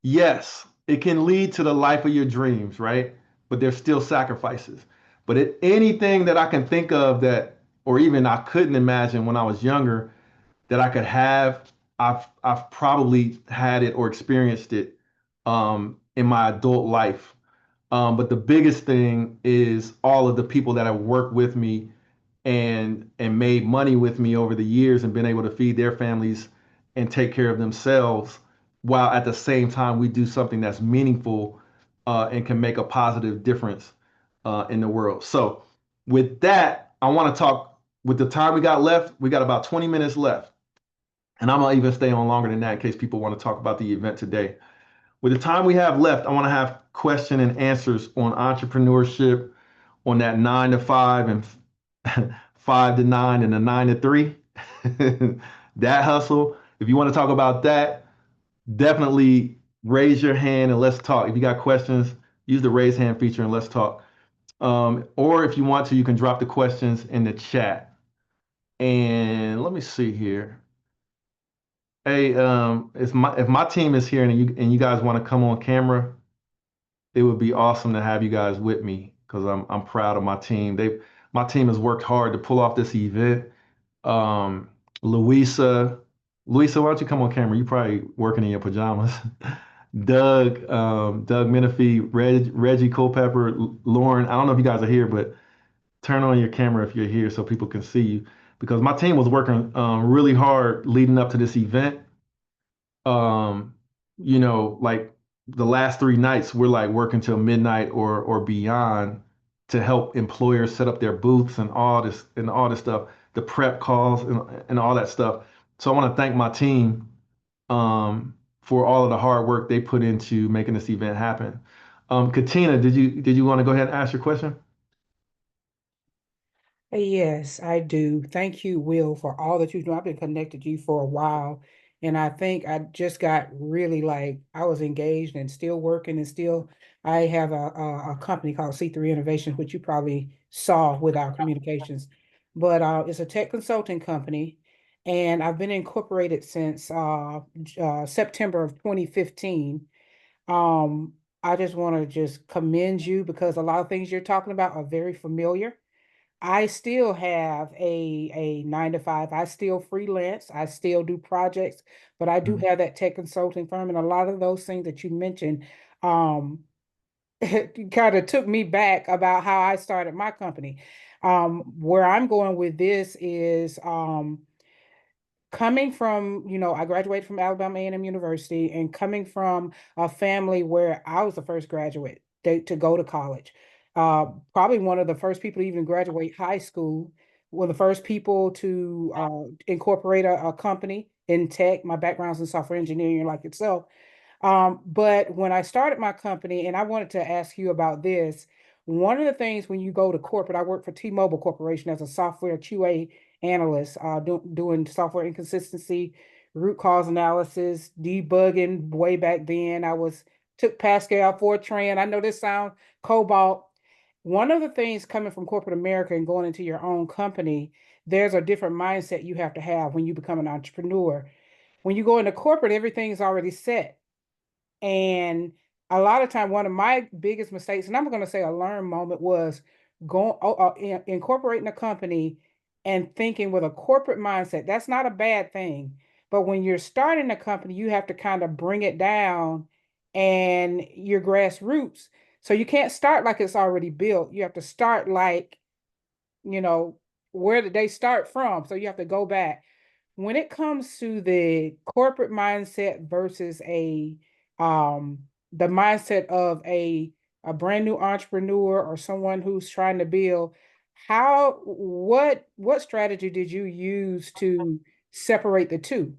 yes, it can lead to the life of your dreams, right? But there's still sacrifices. But anything that I can think of that, or even I couldn't imagine when I was younger, that I could have, I've probably had it or experienced it in my adult life. But the biggest thing is all of the people that have worked with me and made money with me over the years and been able to feed their families and take care of themselves while at the same time we do something that's meaningful and can make a positive difference in the world. So with that, I want to talk with the time we got left. We got about 20 minutes left. And I'm gonna even stay on longer than that in case people want to talk about the event today. With the time we have left, I want to have question and answers on entrepreneurship, on that 9 to 5 and 5 to 9 and the 9 to 3. That hustle. If you want to talk about that, definitely raise your hand and let's talk. If you got questions, use the raise hand feature and let's talk. Or if you want to, you can drop the questions in the chat. And let me see here. Hey, if my team is here and you guys want to come on camera, it would be awesome to have you guys with me because I'm proud of my team. My team has worked hard to pull off this event. Um, Louisa, Louisa, why don't you come on camera? You probably working in your pajamas. Doug Menifee, Reggie Culpepper, Lauren. I don't know if you guys are here, but turn on your camera if you're here so people can see you. Because my team was working really hard leading up to this event. um, like the last 3 nights, we're like working till midnight or beyond to help employers set up their booths and all this stuff, the prep calls and all that stuff. So I want to thank my team for all of the hard work they put into making this event happen. Katina, did you want to go ahead and ask your question?
Yes, I do. Thank you, Will, for all that you do. I've been connected to you for a while, and I think I just got really like I was engaged and still working and still. I have a company called C3 Innovations, which you probably saw with our communications, but it's a tech consulting company, and I've been incorporated since September of 2015. Um, I just want to just commend you because a lot of things you're talking about are very familiar. I still have a 9 to 5. I still freelance. I still do projects, but I do
Mhm.
have that tech consulting firm, and a lot of those things that you mentioned, um, kind of took me back about how I started my company. Where I'm going with this is coming from, I graduated from Alabama A&M University and coming from a family where I was the first graduate to go to college. Probably one of the first people to even graduate high school, one of the first people to incorporate a company in tech. My background's in software engineering, like itself. But when I started my company, and I wanted to ask you about this, one of the things when you go to corporate, I work for T-Mobile Corporation as a software QA analyst, doing software inconsistency, root cause analysis, debugging. Way back then, I was took Pascal, Fortran. I know this sounds cobalt. One of the things coming from corporate America and going into your own company, there's a different mindset you have to have when you become an entrepreneur. When you go into corporate, everything's already set. And a lot of time, one of my biggest mistakes, and I'm going to say a learn moment, was going incorporating a company and thinking with a corporate mindset. That's not a bad thing, but when you're starting a company, you have to kind of bring it down and your grassroots. So you can't start like it's already built. You have to start like, you know, where did they start from? So you have to go back when it comes to the corporate mindset versus a um the mindset of a brand new entrepreneur or someone who's trying to build, how what strategy did you use to separate the two?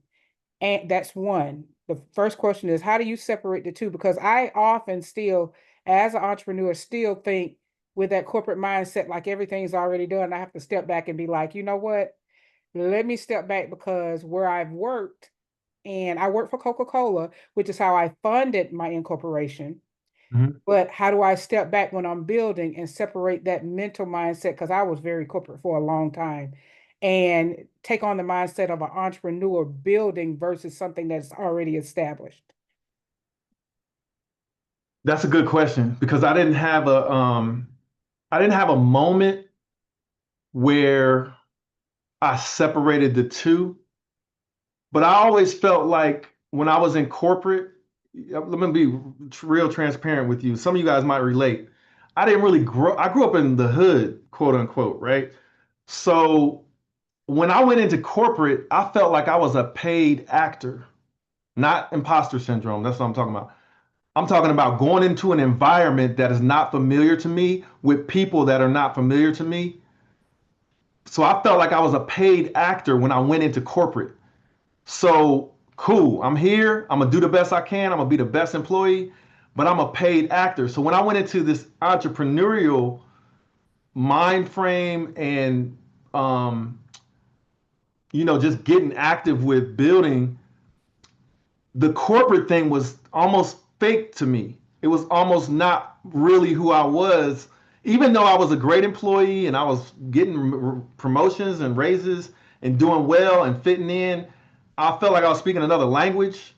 And that's one. The first question is, how do you separate the two? Because I often still, as an entrepreneur, still think with that corporate mindset, like everything's already done. I have to step back and be like, you know what? Let me step back, because where I've worked, and I worked for Coca-Cola, which is how I funded my incorporation.
Mhm.
But how do I step back when I'm building and separate that mental mindset? Because I was very corporate for a long time, and take on the mindset of an entrepreneur building versus something that's already established.
That's a good question because I didn't have a moment where I separated the two, but I always felt like when I was in corporate, let me be real transparent with you. Some of you guys might relate. I didn't really grow, I grew up in the hood, quote unquote, right? So when I went into corporate, I felt like I was a paid actor, not imposter syndrome. That's what I'm talking about. I'm talking about going into an environment that is not familiar to me with people that are not familiar to me. So I felt like I was a paid actor when I went into corporate. So cool, I'm here. I'm gonna do the best I can. I'm gonna be the best employee, but I'm a paid actor. So when I went into this entrepreneurial mind frame and um, just getting active with building, the corporate thing was almost fake to me. It was almost not really who I was, even though I was a great employee and I was getting promotions and raises and doing well and fitting in. I felt like I was speaking another language,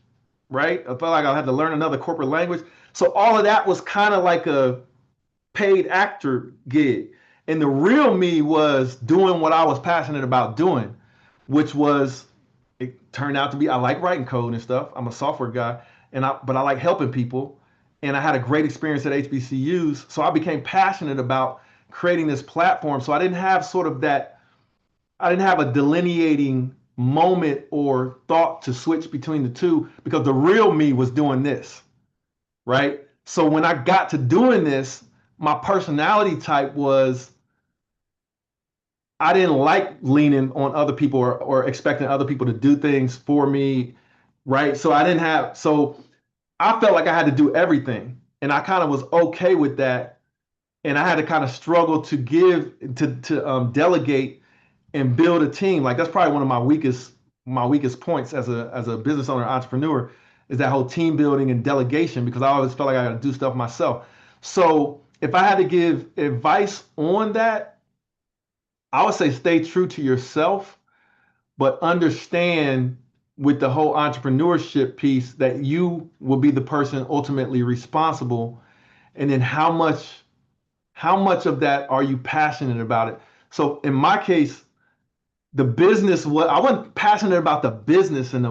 right? I felt like I had to learn another corporate language. So all of that was kind of like a paid actor gig. And the real me was doing what I was passionate about doing, which was it turned out to be I like writing code and stuff. I'm a software guy, but I like helping people. And I had a great experience at HBCUs. So I became passionate about creating this platform. So I didn't have a delineating moment or thought to switch between the two because the real me was doing this, right? So when I got to doing this, my personality type was I didn't like leaning on other people or expecting other people to do things for me, right? So I felt like I had to do everything. And I kind of was okay with that. And I had to kind of struggle to delegate and build a team. Like that's probably one of my weakest points as a business owner, entrepreneur, is that whole team building and delegation because I always felt like I got to do stuff myself. So if I had to give advice on that, I would say stay true to yourself, but understand with the whole entrepreneurship piece that you will be the person ultimately responsible. And then how much of that are you passionate about it? So in my case, the business what I wasn't passionate about the business and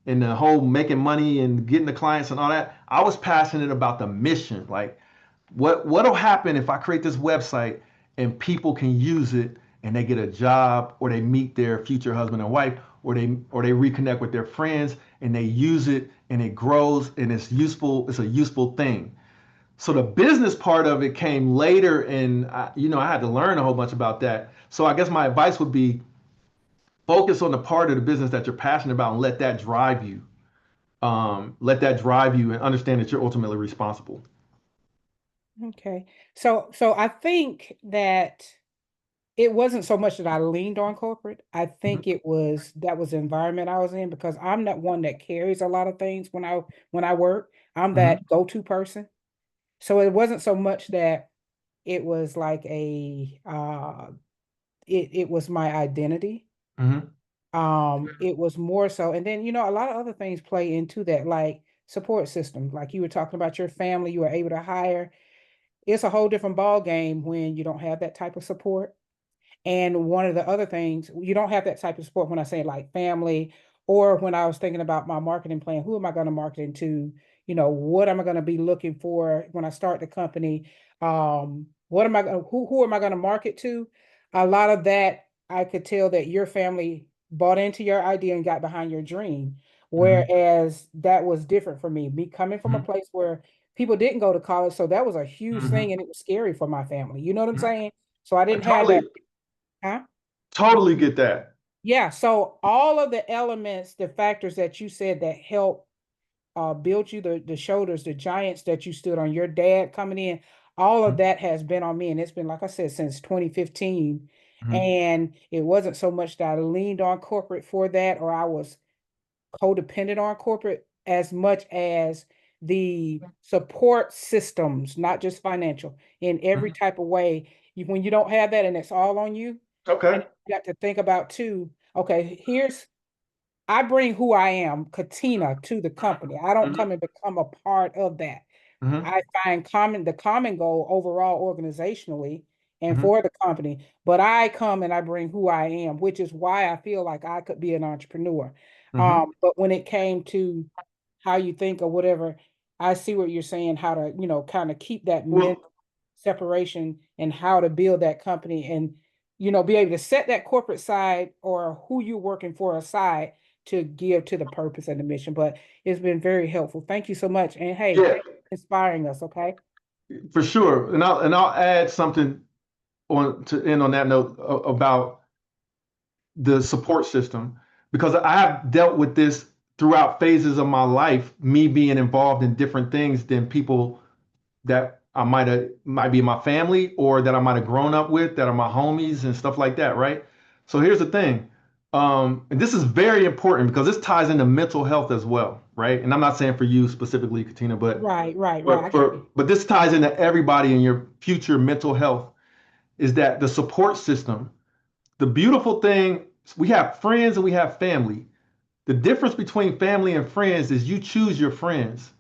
the whole making money and getting the clients and all that. I was passionate about the mission. Like what'll happen if I create this website and people can use it and they get a job or they meet their future husband and wife or they reconnect with their friends and they use it and it grows and it's a useful thing. So the business part of it came later and I had to learn a whole bunch about that. So I guess my advice would be focus on the part of the business that you're passionate about and let that drive you. Let that drive you and understand that you're ultimately responsible.
Okay. So I think that it wasn't so much that I leaned on corporate. I
Mhm,
think that was the environment I was in, because I'm not one that carries a lot of things when I work. I'm
mhm,
that go-to person. So it wasn't so much that it was like it was my identity.
mhm,
It was more so, and then a lot of other things play into that, like support system. Like you were talking about your family, you were able to hire. It's a whole different ball game when you don't have that type of support. And one of the other things, you don't have that type of support when I say like family, or when I was thinking about my marketing plan, who am I going to market into? What am I going to be looking for when I start the company? What am I going who am I going to market to? A lot of that, I could tell that your family bought into your idea and got behind your dream.
mhm,
Whereas that was different for me. Me coming from a
mhm,
place where people didn't go to college. So that was a huge thing
mhm,
and it was scary for my family. You know what I'm
mhm.
saying? So I
I
didn't have
totally,
that. Huh?
totally get that.
Yeah. So all of the elements, the factors that you said that help build you the shoulders, the giants that you stood on, your dad coming in, all of
Mhm.
that has been on me. And it's been, like I said, since 2015.
Mhm.
And it wasn't so much that I leaned on corporate for that, or I was codependent on corporate, as much as the support systems, not just financial, in every
Mhm.
type of way. When you don't have that and it's all on you, and
Okay.
you got to think about too, okay, I bring who I am, Katina, to the company. I don't
Mhm.
come and become a part of that.
Mhm.
I find the common goal overall organizationally and
Mhm.
for the company, but I come and I bring who I am, which is why I feel like I could be an entrepreneur.
Mhm.
But when it came to how you think or whatever, I see what you're saying, how to, kind of keep that mental
Well,
separation and how to build that company and, be able to set that corporate side or who you're working for aside to give to the purpose and the mission. But it's been very helpful. Thank you so much. And hey,
yeah,
thank you for inspiring us. Okay.
for sure. And I'll add something on to end on that note about the support system because I have dealt with this throughout phases of my life, me being involved in different things than people that I might be in my family or that I might have grown up with that are my homies and stuff like that, right? So here's the thing. And this is very important because this ties into mental health as well, right? And I'm not saying for you specifically, Katina, but
Right, right, right.
but
I got
for
you.
but this ties into everybody in your future mental health is that the support system. The beautiful thing, we have friends and we have family. The difference between family and friends is you choose your friends.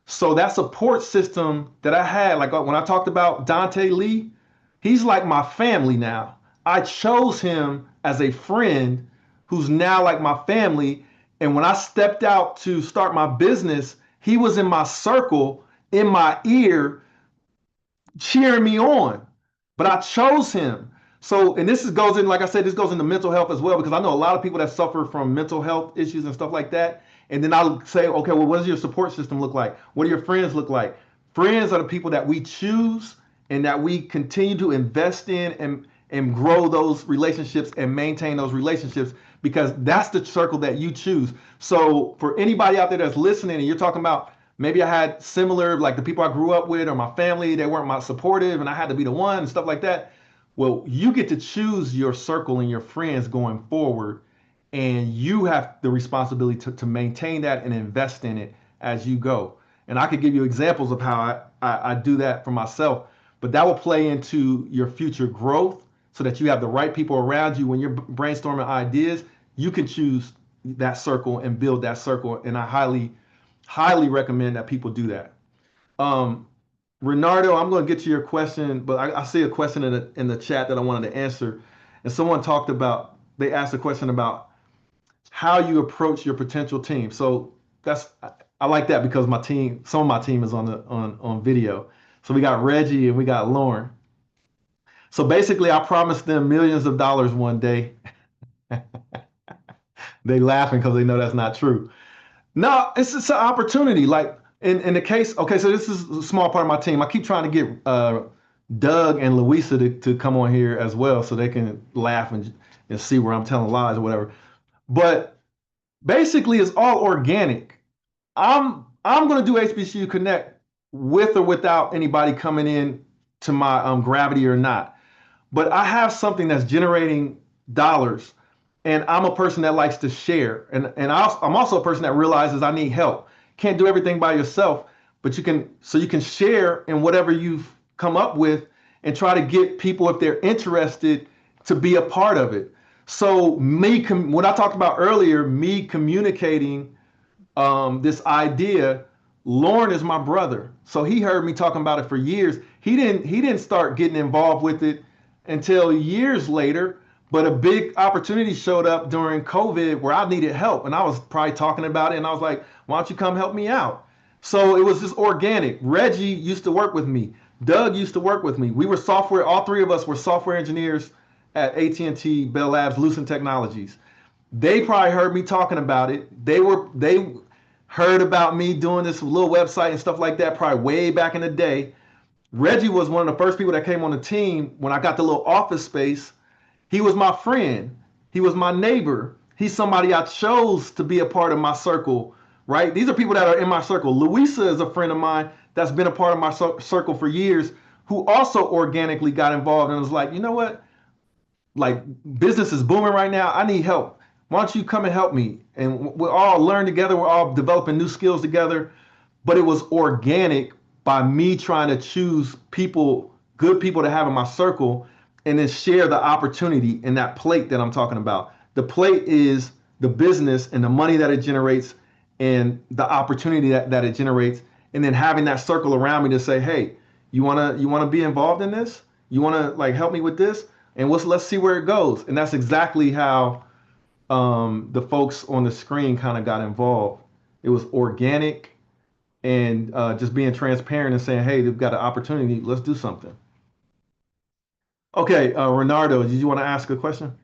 So that support system that I had, like when I talked about Dante Lee, he's like my family now. I chose him as a friend who's now like my family. And when I stepped out to start my business, he was in my circle, in my ear, cheering me on. But I chose him. So, and this is, goes in, like I said, this goes into mental health as well, because I know a lot of people that suffer from mental health issues and stuff like that. And then I'll say, okay, well, what does your support system look like? What do your friends look like? Friends are the people that we choose and that we continue to invest in and grow those relationships and maintain those relationships because that's the circle that you choose. So for anybody out there that's listening and you're talking about maybe I had similar, like the people I grew up with or my family, they weren't my supportive and I had to be the one and stuff like that. Well, you get to choose your circle and your friends going forward, and you have the responsibility to maintain that and invest in it as you go. And I could give you examples of how I do that for myself, but that will play into your future growth so that you have the right people around you when you're brainstorming ideas. You can choose that circle and build that circle. And I highly recommend that people do that. Um, Renardo, I'm going to get to your question, but I see a question in the chat that I wanted to answer. And someone talked about, they asked a question about how you approach your potential team. So I like that because some of my team is on video. So we got Reggie and we got Lauren. So basically, I promised them millions of dollars one day. They laughing because they know that's not true. No, it's just an opportunity. Like in the case, okay, so this is a small part of my team. I keep trying to get Doug and Louisa to come on here as well so they can laugh and see where I'm telling lies or whatever. But basically, it's all organic. I'm gonna do HBCU Connect with or without anybody coming in to my gravity or not, but I have something that's generating dollars, and I'm a person that likes to share, I'm also a person that realizes I need help. Can't do everything by yourself, but you can share in whatever you've come up with and try to get people if they're interested to be a part of it. So what I talked about earlier, me communicating this idea. Lauren is my brother, so he heard me talking about it for years. He didn't start getting involved with it until years later. But a big opportunity showed up during COVID where I needed help, and I was probably talking about it, and I was like, "Why don't you come help me out?" So it was just organic. Reggie used to work with me. Doug used to work with me. We were software. All three of us were software engineers at AT&T, Bell Labs, Lucent Technologies. They probably heard me talking about it. They heard about me doing this little website and stuff like that probably way back in the day. Reggie was one of the first people that came on the team when I got the little office space. He was my friend. He was my neighbor. He's somebody I chose to be a part of my circle, right? These are people that are in my circle. Louisa is a friend of mine that's been a part of my circle for years. who also organically got involved and was like, you know what? Like business is booming right now. I need help. Why don't you come and help me? And we'll all learn together. We're all developing new skills together. But it was organic by me trying to choose people, good people to have in my circle, and then share the opportunity in that plate that I'm talking about. The plate is the business and the money that it generates and the opportunity that it generates. And then having that circle around me to say, hey, you wanna be involved in this? You wanna like help me with this? And let's see where it goes. And that's exactly how the folks on the screen kind of got involved. It was organic and just being transparent and saying, hey, they've got an opportunity. Let's do something. Okay, Renardo, did you want to ask a question?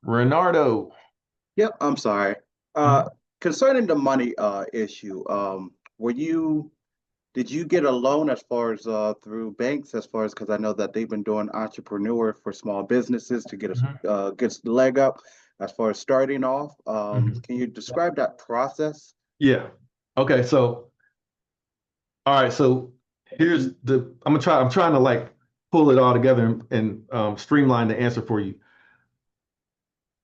Renardo.
Yep, I'm sorry. Uh,
Mhm.
Concerning the money issue, were you did you get a loan as far as through banks as far as because I know that they've been doing entrepreneur for small businesses to
Mhm.
get the leg up as far as starting off.
Mhm.
Can you describe that process?
Yeah. Okay, so all right, so here's the I'm trying to like pull it all together and streamline the answer for you.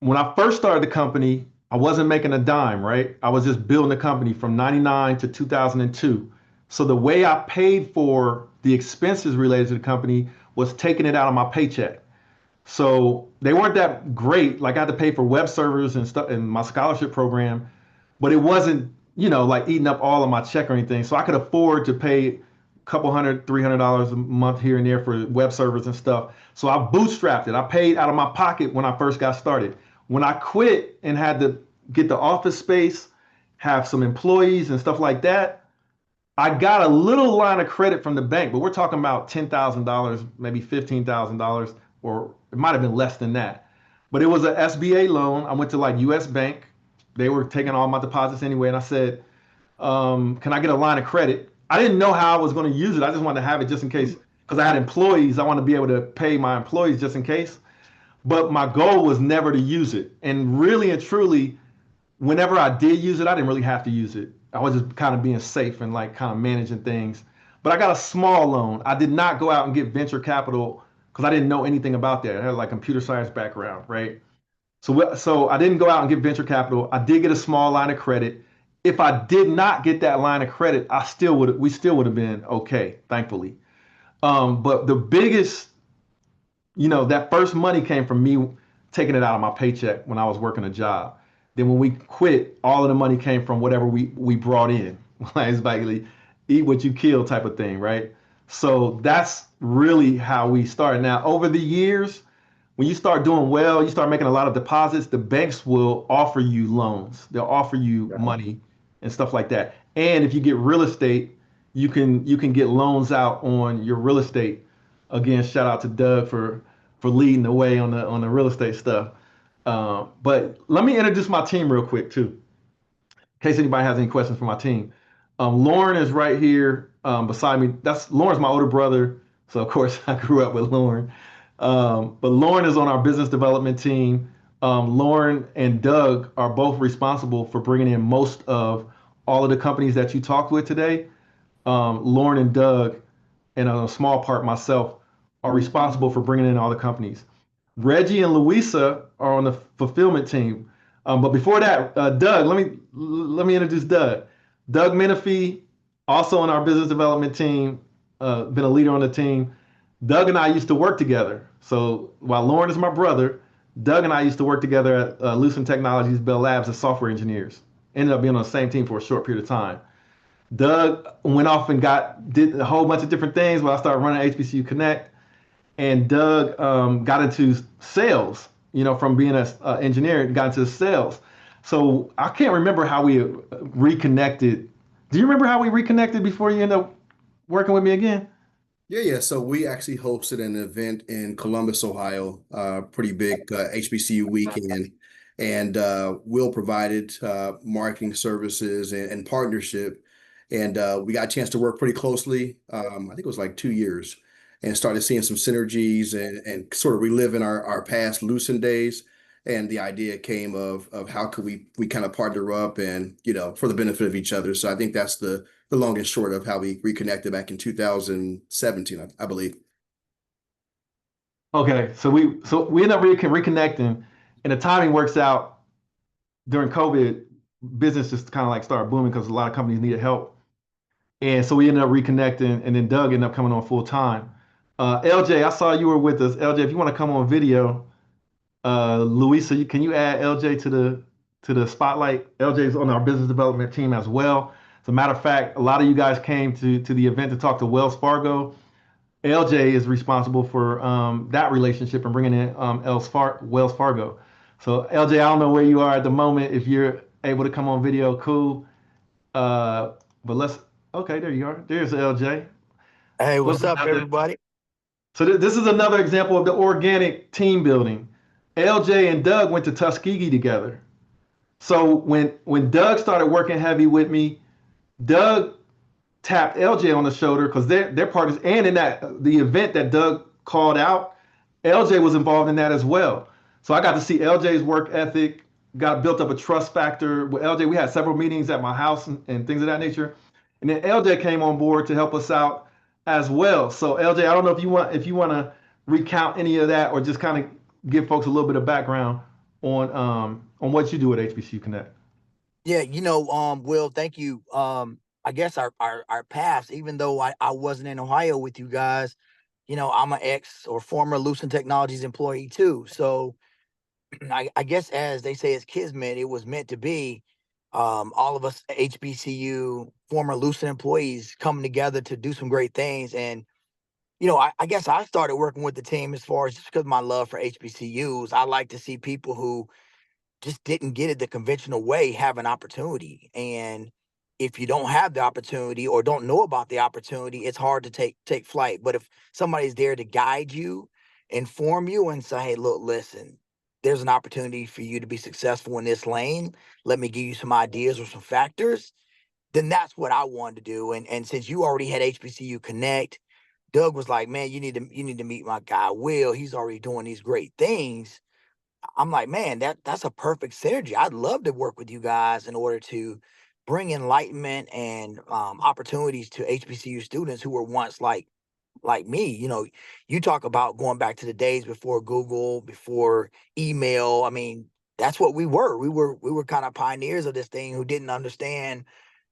When I first started the company, I wasn't making a dime, right? I was just building the company from 99 to 2002. So the way I paid for the expenses related to the company was taking it out of my paycheck. So they weren't that great. Like I had to pay for web servers and stuff in my scholarship program, but it wasn't, like eating up all of my check or anything. So I could afford to pay a couple hundred, $300 a month here and there for web servers and stuff. So I bootstrapped it. I paid out of my pocket when I first got started. When I quit and had to get the office space, have some employees and stuff like that, I got a little line of credit from the bank, but we're talking about $10,000, maybe $15,000, or it might have been less than that. But it was an SBA loan. I went to like US Bank. They were taking all my deposits anyway, and I said, "Can I get a line of credit?" I didn't know how I was going to use it. I just wanted to have it just in case, because I had employees. I want to be able to pay my employees just in case. But my goal was never to use it. And really and truly, whenever I did use it, I didn't really have to use it. I was just kind of being safe and like kind of managing things. But I got a small loan. I did not go out and get venture capital because I didn't know anything about that. I had like computer science background, right? So I didn't go out and get venture capital. I did get a small line of credit. If I did not get that line of credit, we still would have been okay, thankfully. But the biggest that first money came from me taking it out of my paycheck when I was working a job. Then when we quit, all of the money came from whatever we brought in. It's like eat what you kill type of thing, right? So that's really how we started. Now, over the years, when you start doing well, you start making a lot of deposits, the banks will offer you loans. They'll offer you
Yeah.
money and stuff like that. And if you get real estate, you can get loans out on your real estate. Again, shout out to Doug for leading the way on the real estate stuff. But let me introduce my team real quick too, in case anybody has any questions for my team. Lauren is right here beside me. That's Lauren's my older brother, so of course I grew up with Lauren. But Lauren is on our business development team. Lauren and Doug are both responsible for bringing in most of all of the companies that you talked with today. Lauren and Doug, and a small part myself, are responsible for bringing in all the companies. Reggie and Louisa are on the fulfillment team. But before that, Doug, let me introduce Doug. Doug Menifee, also on our business development team, been a leader on the team. Doug and I used to work together. So while Lauren is my brother, Doug and I used to work together at Lucent Technologies, Bell Labs as software engineers. Ended up being on the same team for a short period of time. Doug went off and did a whole bunch of different things while I started running HBCU Connect. And Doug got into sales, from being an engineer, got into sales. So I can't remember how we reconnected. Do you remember how we reconnected before you ended up working with me again?
Yeah. So we actually hosted an event in Columbus, Ohio, pretty big HBCU weekend, and Will provided marketing services and partnership, and we got a chance to work pretty closely. I think it was like 2 years, and started seeing some synergies and sort of reliving our past Lucent days. And the idea came of how could we kind of partner up and, for the benefit of each other. So I think that's the long and short of how we reconnected back in 2017, I believe.
Okay, so we end up reconnecting, and the timing works out during COVID. Business just kind of like started booming because a lot of companies needed help, and so we ended up reconnecting, and then Doug ended up coming on full time. LJ, I saw you were with us. LJ, if you want to come on video, Louisa, can you add LJ to the spotlight? LJ is on our business development team as well. As a matter of fact, a lot of you guys came to the event to talk to Wells Fargo. LJ is responsible for that relationship and bringing in Wells Fargo. So LJ, I don't know where you are at the moment. If you're able to come on video, cool. But okay, there you are. There's LJ.
Hey,
What's
what's
up,
up,
LJ?
everybody?
So this is another example of the organic team building. LJ and Doug went to Tuskegee together. So when Doug started working heavy with me, Doug tapped LJ on the shoulder because they're partners. And in the event that Doug called out, LJ was involved in that as well. So I got to see LJ's work ethic, got built up a trust factor with LJ. We had several meetings at my house and things of that nature. And then LJ came on board to help us out as well. So LJ, I don't know if you want to recount any of that or just kind of give folks a little bit of background on what you do at HBCU Connect.
Yeah, Will, thank you. I guess our paths, even though I wasn't in Ohio with you guys, I'm an ex or former Lucent Technologies employee too. So I guess as they say, it's kismet, it was meant to be. All of us HBCU former Lucent employees coming together to do some great things. And, I guess I started working with the team as far as just because of my love for HBCUs. I like to see people who just didn't get it the conventional way have an opportunity. And if you don't have the opportunity or don't know about the opportunity, it's hard to take flight. But if somebody's there to guide you, inform you, and say, hey, look, listen, there's an opportunity for you to be successful in this lane. Let me give you some ideas or some factors. Then that's what I wanted to do. And since you already had HBCU Connect, Doug was like, man, you need to meet my guy Will. He's already doing these great things. I'm like, man, that's a perfect synergy. I'd love to work with you guys in order to bring enlightenment and opportunities to HBCU students who were once like me. You talk about going back to the days before Google, before email. I mean, that's what we were. We were kind of pioneers of this thing who didn't understand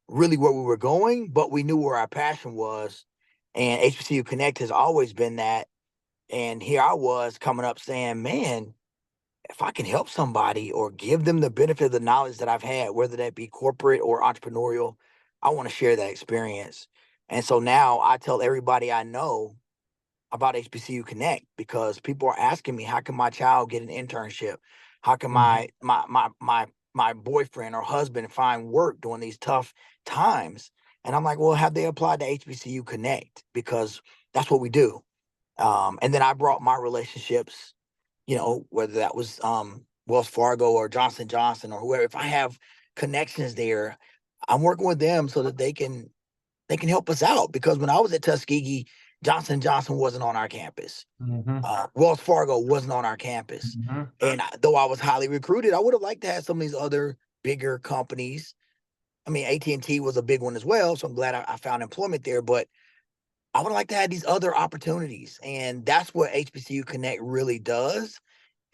really where we were going, but we knew where our passion was. And HBCU Connect has always been that. And here I was coming up saying, man, if I can help somebody or give them the benefit of the knowledge that I've had, whether that be corporate or entrepreneurial, I want to share that experience. And so now I tell everybody I know about HBCU Connect because people are asking me, how can my child get an internship? How can
Mhm.
my boyfriend or husband find work during these tough times? And I'm like, well, have they applied to HBCU Connect? Because that's what we do. And then I brought my relationships, whether that was Wells Fargo or Johnson Johnson or whoever. If I have connections there, I'm working with them so that they can help us out. Because when I was at Tuskegee, Johnson Johnson wasn't on our campus.
Mhm.
Wells Fargo wasn't on our campus.
Mhm.
And though I was highly recruited, I would have liked to have some of these other bigger companies. I mean, AT&T was a big one as well, so I'm glad I found employment there. But I would like to have these other opportunities, and that's what HBCU Connect really does.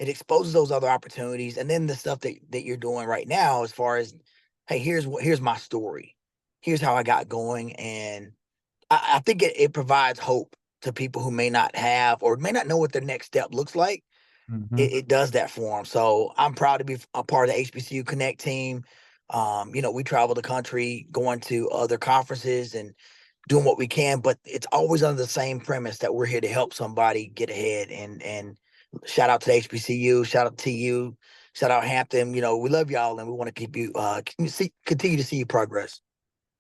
It exposes those other opportunities, and then the stuff that you're doing right now, as far as, hey, here's my story, here's how I got going, and I think it provides hope to people who may not have or may not know what their next step looks like.
Mhm.
It does that for them. So I'm proud to be a part of the HBCU Connect team. We travel the country, going to other conferences and doing what we can, but it's always under the same premise that we're here to help somebody get ahead. And shout out to the HBCU, shout out to TU, shout out Hampton. We love y'all and we want to keep you continue to see you progress.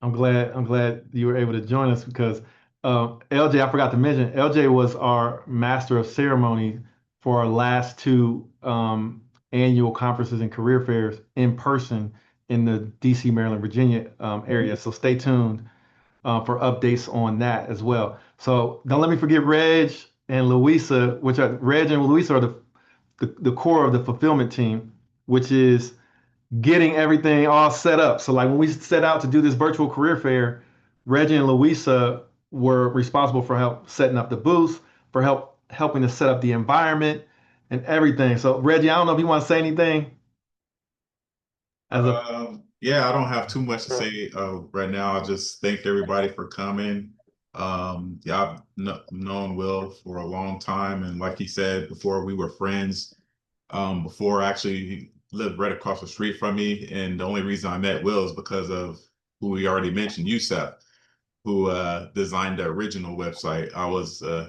I'm glad you were able to join us because LJ, I forgot to mention, LJ was our master of ceremony for our last two annual conferences and career fairs in person in the DC, Maryland, Virginia area. So stay tuned for updates on that as well. So don't let me forget Reg and Louisa, which are Reg and Louisa are the core of the fulfillment team, which is getting everything all set up. So like when we set out to do this virtual career fair, Reggie and Louisa were responsible for help setting up the booths, for helping to set up the environment and everything. So Reggie, I don't know if you want to say anything as a
Yeah, I don't have too much to say right now. I just thank everybody for coming. Yeah, known Will for a long time, and like he said before, we were friends. Before actually he lived right across the street from me, and the only reason I met Will is because of who we already mentioned, Yusef, who designed the original website.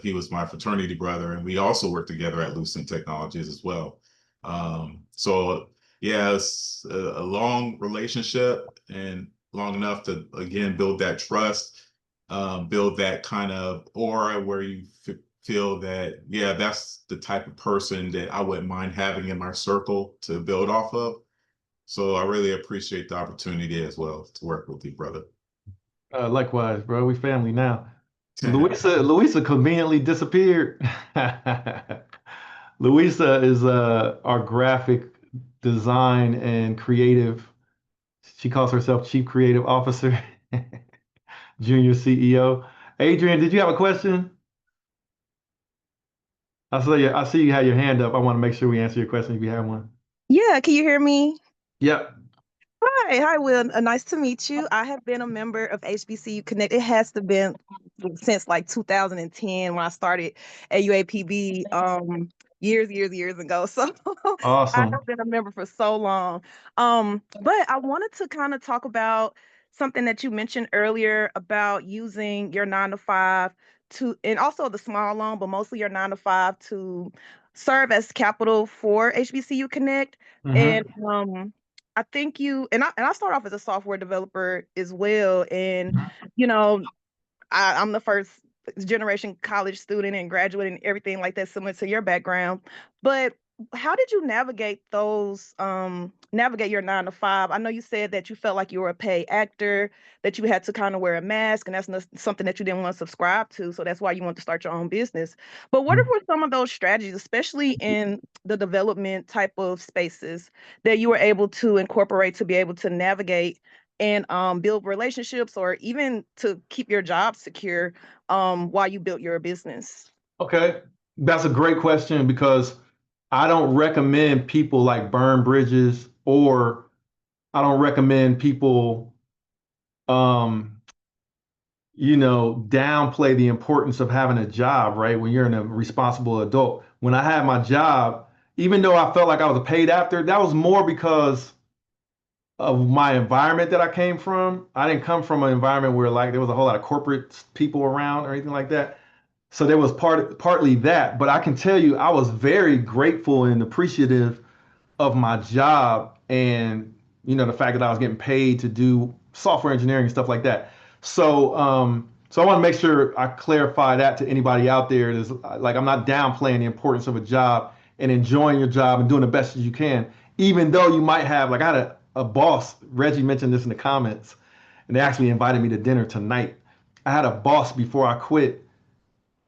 He was my fraternity brother, and we also worked together at Lucent Technologies as well. So yeah, it's a long relationship and long enough to again build that trust, build that kind of aura where you feel that yeah, that's the type of person that I wouldn't mind having in my circle to build off of. So I really appreciate the opportunity as well to work with you, brother.
likewise, bro. We family now. Louisa conveniently disappeared. Louisa is our graphic design and creative. She calls herself Chief Creative Officer, Junior CEO. Adrian, did you have a question? I see you had your hand up. I want to make sure we answer your question if you have one.
Yeah, can you hear me?
Yep.
Hi, Will. Nice to meet you. I have been a member of HBCU Connect. It has to been since like 2010 when I started at UAPB years ago. So I
Awesome.
have been a member for so long. But I wanted to kind of talk about something that you mentioned earlier about using your 9 to 5 to, and also the small loan, but mostly your 9 to 5 to serve as capital for HBCU Connect. And
Hmm.
I think I start off as a software developer as well. And, you know, I'm the first generation college student and graduating and everything like that, similar to your background. But how did you navigate your 9 to 5? I know you said that you felt like you were a paid actor, that you had to kind of wear a mask, and that's something that you didn't want to subscribe to. So that's why you want to start your own business. But what were some of those strategies, especially in the development type of spaces, that you were able to incorporate to be able to navigate and build relationships or even to keep your job secure while you built your business?
Okay. That's a great question because I don't recommend people like burn bridges, or I don't recommend people um downplay the importance of having a job, right? When you're a responsible adult. When I had my job, even though I felt like I was a paid actor, that was more because of my environment that I came from. I didn't come from an environment where like there was a whole lot of corporate people around or anything like that. So there was partly that, but I can tell you I was very grateful and appreciative of my job, and the fact that I was getting paid to do software engineering and stuff like that. So I want to make sure I clarify that to anybody out there. There's like I'm not downplaying the importance of a job and enjoying your job and doing the best as you can, even though you might have like I had a boss. Reggie mentioned this in the comments, and they actually invited me to dinner tonight. I had a boss before I quit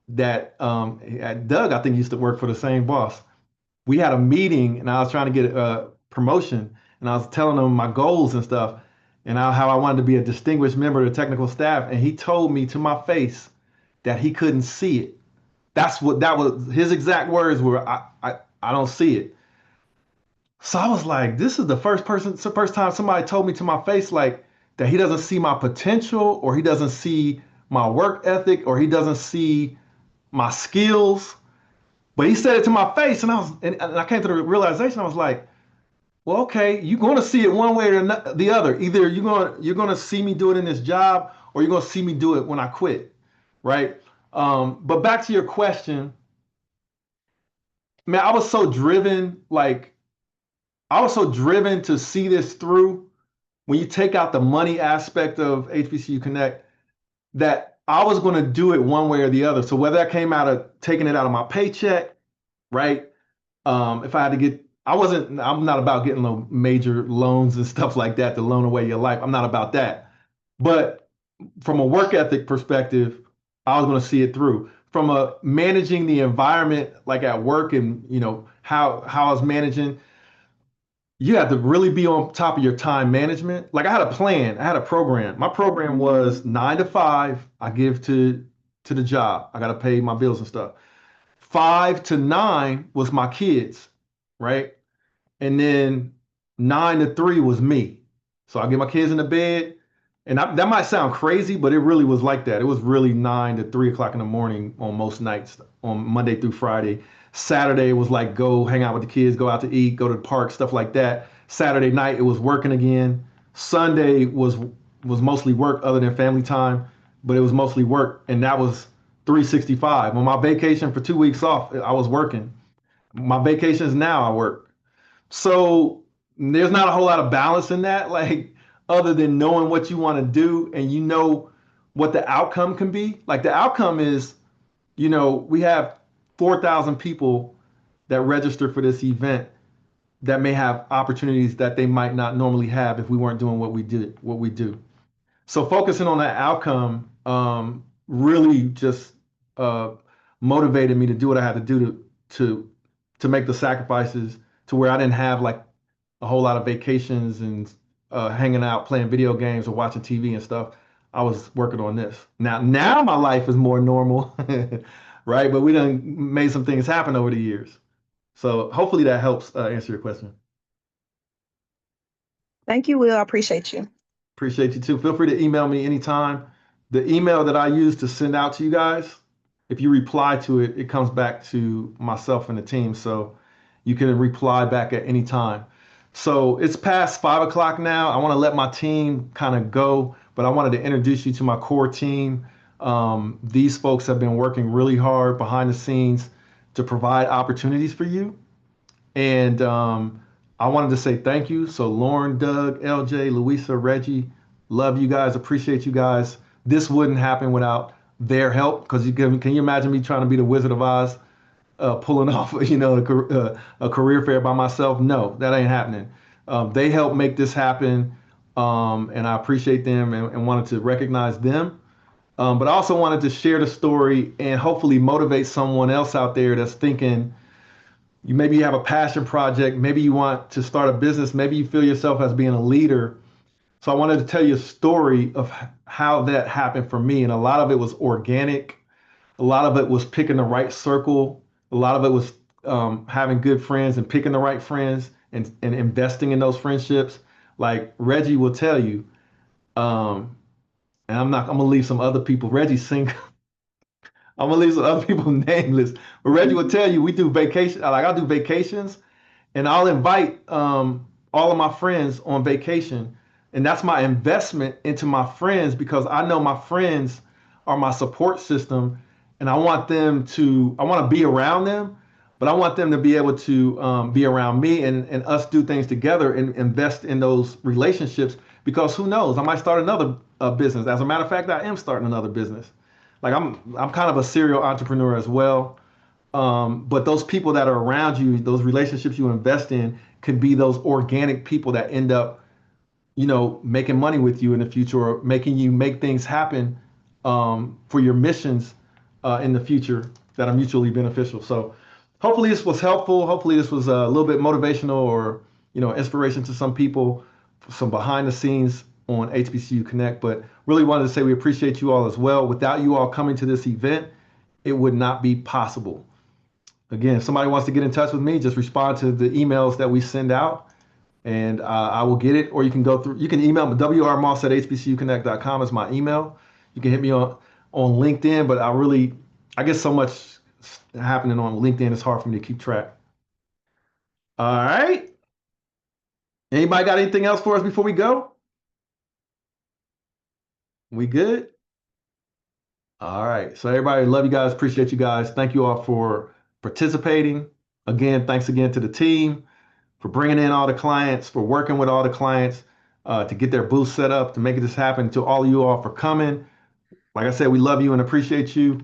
that Doug, I think, used to work for the same boss. We had a meeting and I was trying to get a promotion, and I was telling him my goals and stuff, and how I wanted to be a distinguished member of the technical staff. And he told me to my face that he couldn't see it. That was his exact words were, I don't see it. So I was like, this is the first time somebody told me to my face like that he doesn't see my potential, or he doesn't see my work ethic, or he doesn't see my skills. But he said it to my face, and I came to the realization. I was like, well, okay, you're going to see it one way or the other. Either you're going to see me do it in this job, or you're going to see me do it when I quit, right? But back to your question, man, I was so driven to see this through. When you take out the money aspect of HBCU Connect, that I was going to do it one way or the other. So whether that came out of taking it out of my paycheck, right? If I had to I'm not about getting major loans and stuff like that to loan away your life. I'm not about that. But from a work ethic perspective, I was going to see it through. from a managing the environment, like at work, and how I was managing, you have to really be on top of your time management. Like I had a plan, I had a program. My program was 9 to 5. I give to the job. I got to pay my bills and stuff. 5 to 9 was my kids, right? And then 9 to 3 was me. So I get my kids in the bed, and that might sound crazy, but it really was like that. It was really 9 to 3 o'clock in the morning on most nights, on Monday through Friday. Saturday was like go hang out with the kids, go out to eat, go to the park, stuff like that. Saturday night it was working again. Sunday was mostly work, other than family time, but it was mostly work, and that was 365. On my vacation for 2 weeks off, I was working. My vacations now, I work. So there's not a whole lot of balance in that, like other than knowing what you want to do and what the outcome can be. Like the outcome is, we have 4,000 people that register for this event that may have opportunities that they might not normally have if we weren't doing what we do. So focusing on that outcome really just uh, motivated me to do what I had to do to make the sacrifices to where I didn't have like a whole lot of vacations and hanging out, playing video games or watching TV and stuff. I was working on this. Now my life is more normal, right? But we done made some things happen over the years. So hopefully that helps answer your question.
Thank you, Will. I appreciate you.
Appreciate you too. Feel free to email me anytime. The email that I use to send out to you guys, if you reply to it, it comes back to myself and the team. So you can reply back at any time. So it's past 5 o'clock now. I want to let my team kind of go, but I wanted to introduce you to my core team. These folks have been working really hard behind the scenes to provide opportunities for you. And I wanted to say thank you. So Lauren, Doug, LJ, Louisa, Reggie, love you guys, appreciate you guys. This wouldn't happen without their help, because can you imagine me trying to be the Wizard of Oz, pulling off a career fair by myself? No, that ain't happening. They helped make this happen, and I appreciate them and wanted to recognize them. But I also wanted to share the story and hopefully motivate someone else out there that's thinking, maybe you have a passion project, maybe you want to start a business, maybe you feel yourself as being a leader. So I wanted to tell you a story of how that happened for me. And a lot of it was organic. A lot of it was picking the right circle. A lot of it was having good friends and picking the right friends and investing in those friendships. Like Reggie will tell you, um, and I'm gonna leave some other people. Reggie's single. I'm gonna leave some other people nameless. But Reggie will tell you we do vacation. Like I do vacations, and I'll invite all of my friends on vacation. And that's my investment into my friends, because I know my friends are my support system, and I want to be around them, but I want them to be able to be around me, and us do things together and invest in those relationships, because who knows, I might start another business. As a matter of fact, I am starting another business. Like I'm kind of a serial entrepreneur as well. But those people that are around you, those relationships you invest in, could be those organic people that end up, making money with you in the future, or making you make things happen for your missions in the future that are mutually beneficial. So hopefully this was helpful. Hopefully this was a little bit motivational, or inspiration to some people, some behind the scenes on HBCU Connect. But really wanted to say we appreciate you all as well. Without you all coming to this event, it would not be possible. Again, if somebody wants to get in touch with me, just respond to the emails that we send out, and I will get it. Or you can email me, wrmoss@hbcuconnect.com is my email. You can hit me on LinkedIn, but I get so much happening on LinkedIn, it's hard for me to keep track. All right. Anybody got anything else for us before we go? We good? All right. So everybody, love you guys. Appreciate you guys. Thank you all for participating. Again, thanks again to the team for bringing in all the clients, for working with all the clients to get their booth set up, to make this happen. To all of you all for coming. Like I said, we love you and appreciate you.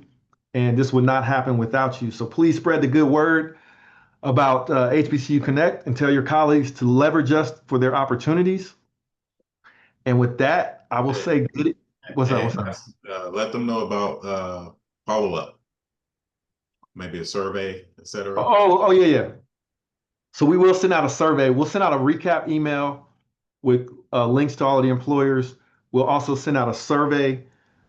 And this would not happen without you. So please spread the good word about HBCU Connect and tell your colleagues to leverage us for their opportunities. And with that, I will say, what's up?
Let them know about follow up. maybe a survey, etc.?
Oh, yeah, yeah. So we will send out a survey. We'll send out a recap email with links to all of the employers. We'll also send out a survey.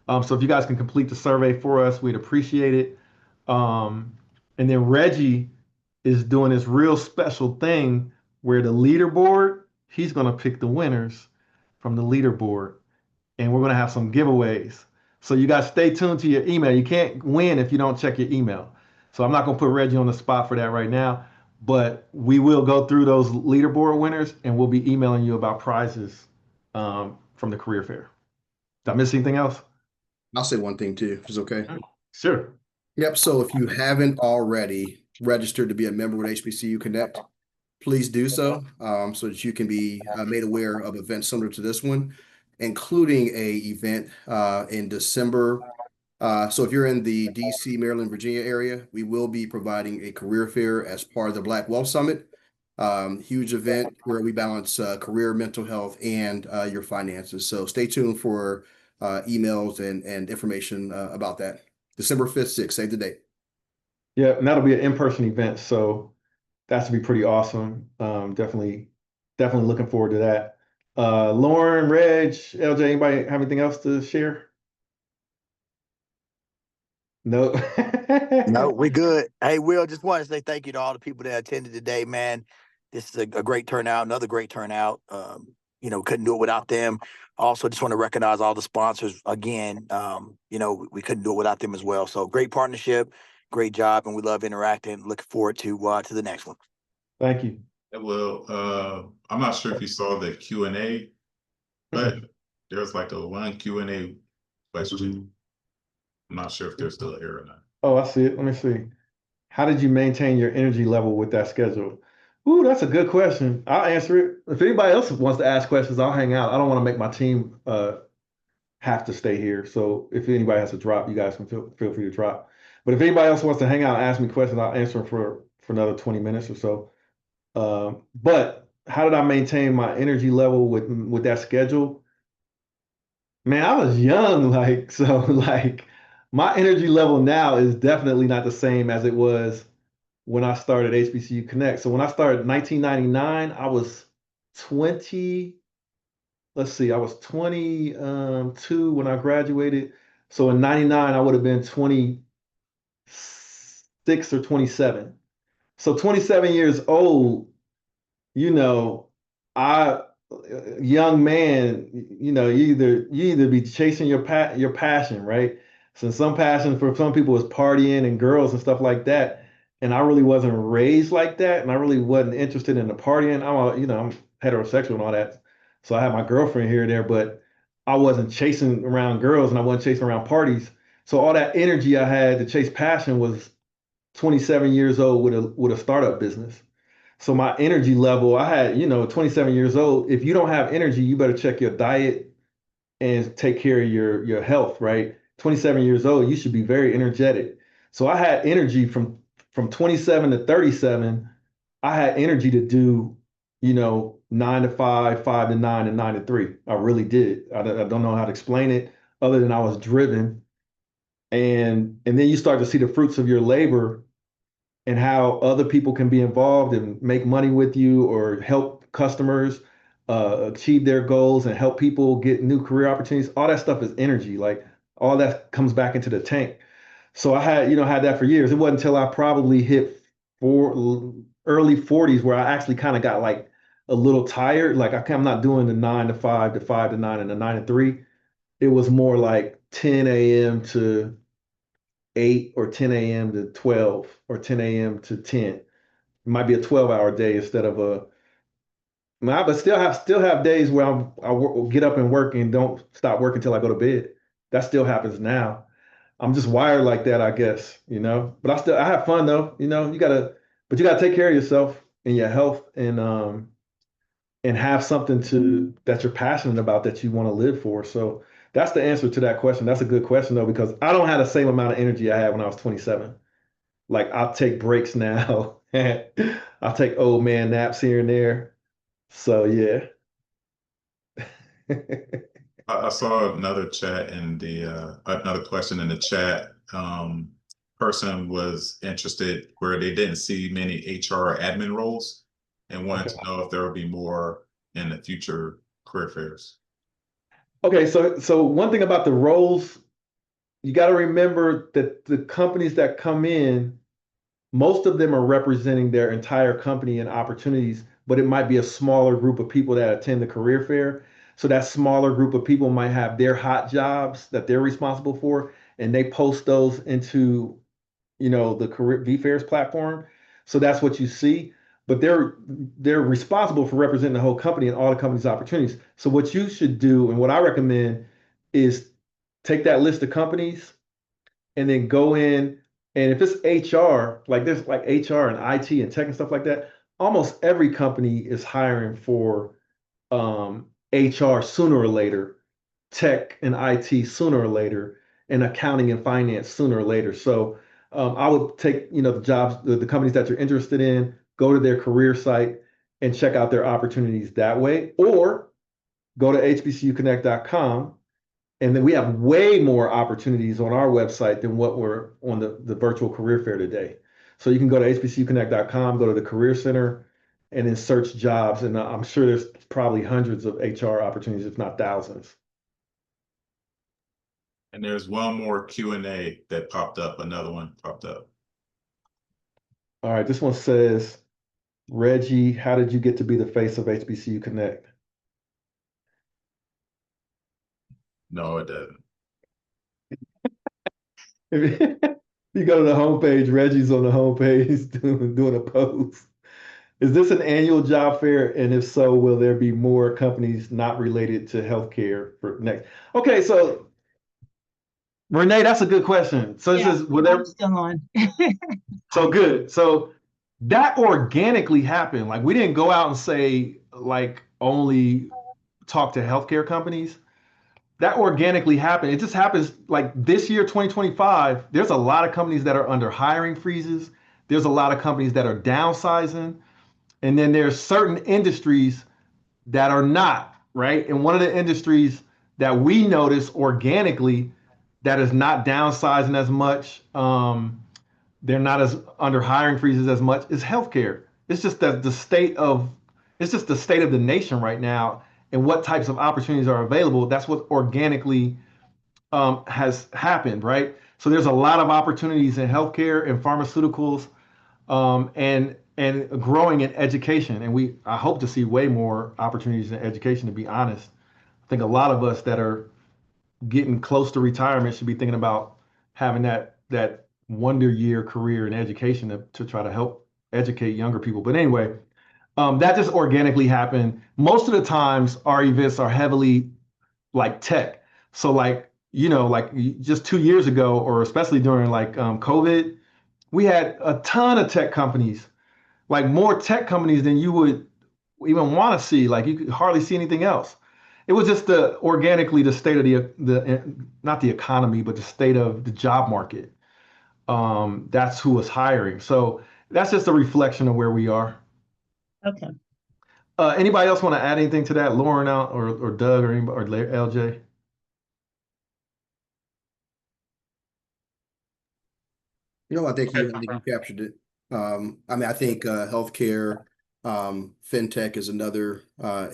So if you guys can complete the survey for us, we'd appreciate it. And then Reggie is doing this real special thing where the leaderboard, he's going to pick the winners from the leaderboard. And we're going to have some giveaways. So you guys stay tuned to your email. You can't win if you don't check your email. So I'm not going to put Reggie on the spot for that right now, but we will go through those leaderboard winners and we'll be emailing you about prizes from the career fair. Did I miss anything else?
I'll say one thing too, if it's okay.
Sure.
Yep. So if you haven't already registered to be a member with HBCU Connect, please do so, so that you can be made aware of events similar to this one, including a event in December. So if you're in the DC, Maryland, Virginia area, we will be providing a career fair as part of the Black Wealth Summit. Huge event where we balance career, mental health, and your finances. So stay tuned for emails and information about that. December 5th, 6th, save the date.
Yeah, and that'll be an in-person event. So that's to be pretty awesome. Definitely looking forward to that. Lauren, Reg, LJ, anybody have anything else to share? No.
No, we good. Hey, Will, just want to say thank you to all the people that attended today, man. This is a great turnout, another great turnout. Couldn't do it without them. Also, just want to recognize all the sponsors again. We couldn't do it without them as well. So great partnership, great job, and we love interacting. Looking forward to the next one.
Thank you.
Well, I'm not sure if you saw the Q&A, but there's like a one Q&A question. I'm not sure if they're still here or not.
Oh, I see it. Let me see. How did you maintain your energy level with that schedule? Ooh, that's a good question. I'll answer it. If anybody else wants to ask questions, I'll hang out. I don't want to make my team have to stay here. So if anybody has to drop, you guys can feel free to drop. But if anybody else wants to hang out and ask me questions, I'll answer them for another 20 minutes or so. But how did I maintain my energy level with that schedule? Man, I was young, like my energy level now is definitely not the same as it was when I started HBCU Connect. So when I started in 1999, I was 20, let's see, I was 22 when I graduated. So in 99, I would have been 26 or 27. So 27 years old, you know, I young man, you either be chasing your passion, right? So some passion for some people is partying and girls and stuff like that. And I really wasn't raised like that, and I really wasn't interested in the partying. I'm heterosexual and all that. So I had my girlfriend here and there, but I wasn't chasing around girls and I wasn't chasing around parties. So all that energy I had to chase passion was 27 years old with a startup business. So my energy level, I had, 27 years old. If you don't have energy, you better check your diet and take care of your health, right? 27 years old, you should be very energetic. So I had energy from 27 to 37. I had energy to do, 9 to 5, 5 to 9, and 9 to 3. I really did. I don't know how to explain it other than I was driven. And then you start to see the fruits of your labor and how other people can be involved and make money with you or help customers achieve their goals and help people get new career opportunities. All that stuff is energy. Like all that comes back into the tank. So I had that for years. It wasn't until I probably hit early 40s where I actually kind of got like a little tired. Like I'm not doing the 9 to 5 to 5 to 9 and the 9 to 3. It was more like 10 a.m. to 8 or 10 a.m. to 12 or 10 a.m. to 10. It might be a 12-hour day instead of a. But still have days where get up and work and don't stop working until I go to bed. That still happens now. I'm just wired like that, I guess, But I have fun though, but you gotta take care of yourself and your health and have something that you're passionate about that you want to live for. So that's the answer to that question. That's a good question though, because I don't have the same amount of energy I had when I was 27. Like I'll take breaks now. I'll take old man naps here and there. So yeah.
I saw another question in the chat. person was interested where they didn't see many HR admin roles and wanted
Okay.
to know if there will be more in the future career fairs.
Okay, so one thing about the roles, you got to remember that the companies that come in, most of them are representing their entire company and opportunities, but it might be a smaller group of people that attend the career fair. So that smaller group of people might have their hot jobs that they're responsible for, and they post those into, the career VFairs platform. So that's what you see. But they're responsible for representing the whole company and all the company's opportunities. So what you should do, and what I recommend, is take that list of companies and then go in, and if it's HR, like there's like HR and IT and tech and stuff like that, almost every company is hiring for HR sooner or later, tech and IT sooner or later, and accounting and finance sooner or later. So I would take, the jobs, the companies that you're interested in, go to their career site and check out their opportunities that way, or go to hbcuconnect.com. And then we have way more opportunities on our website than what were on the virtual career fair today. So you can go to hbcuconnect.com, go to the Career Center, and then search jobs. And I'm sure there's probably hundreds of HR opportunities, if not thousands.
And there's one more Q&A that popped up, another one popped up.
All right, this one says, Reggie, how did you get to be the face of HBCU Connect?
No, it doesn't.
If you go to the homepage, Reggie's on the homepage doing a post. Is this an annual job fair? And if so, will there be more companies not related to healthcare for next? Okay, so Renee, that's a good question. So this is
I'm still on.
so good. So that organically happened. Like we didn't go out and say like only talk to healthcare companies. That organically happened. It just happens like this year, 2025, there's a lot of companies that are under hiring freezes. There's a lot of companies that are downsizing. And then there's certain industries that are not, right? And one of the industries that we notice organically that is not downsizing as much, they're not as under hiring freezes as much, is healthcare. It's just that it's just the state of the nation right now and what types of opportunities are available. That's what organically has happened, right? So there's a lot of opportunities in healthcare and pharmaceuticals, and growing in education. And I hope to see way more opportunities in education, to be honest. I think a lot of us that are getting close to retirement should be thinking about having that wonder year career in education to try to help educate younger people. But anyway, that just organically happened. Most of the times our events are heavily like tech. So like, just 2 years ago, or especially during like COVID, we had a ton of tech companies, like more tech companies than you would even want to see. Like you could hardly see anything else. It was just organically the state of the not the economy, but the state of the job market. That's who was hiring. So that's just a reflection of where we are.
Okay.
Anybody else want to add anything to that, Lauren out or Doug or anybody or LJ?
I think you captured it. I think healthcare, fintech is another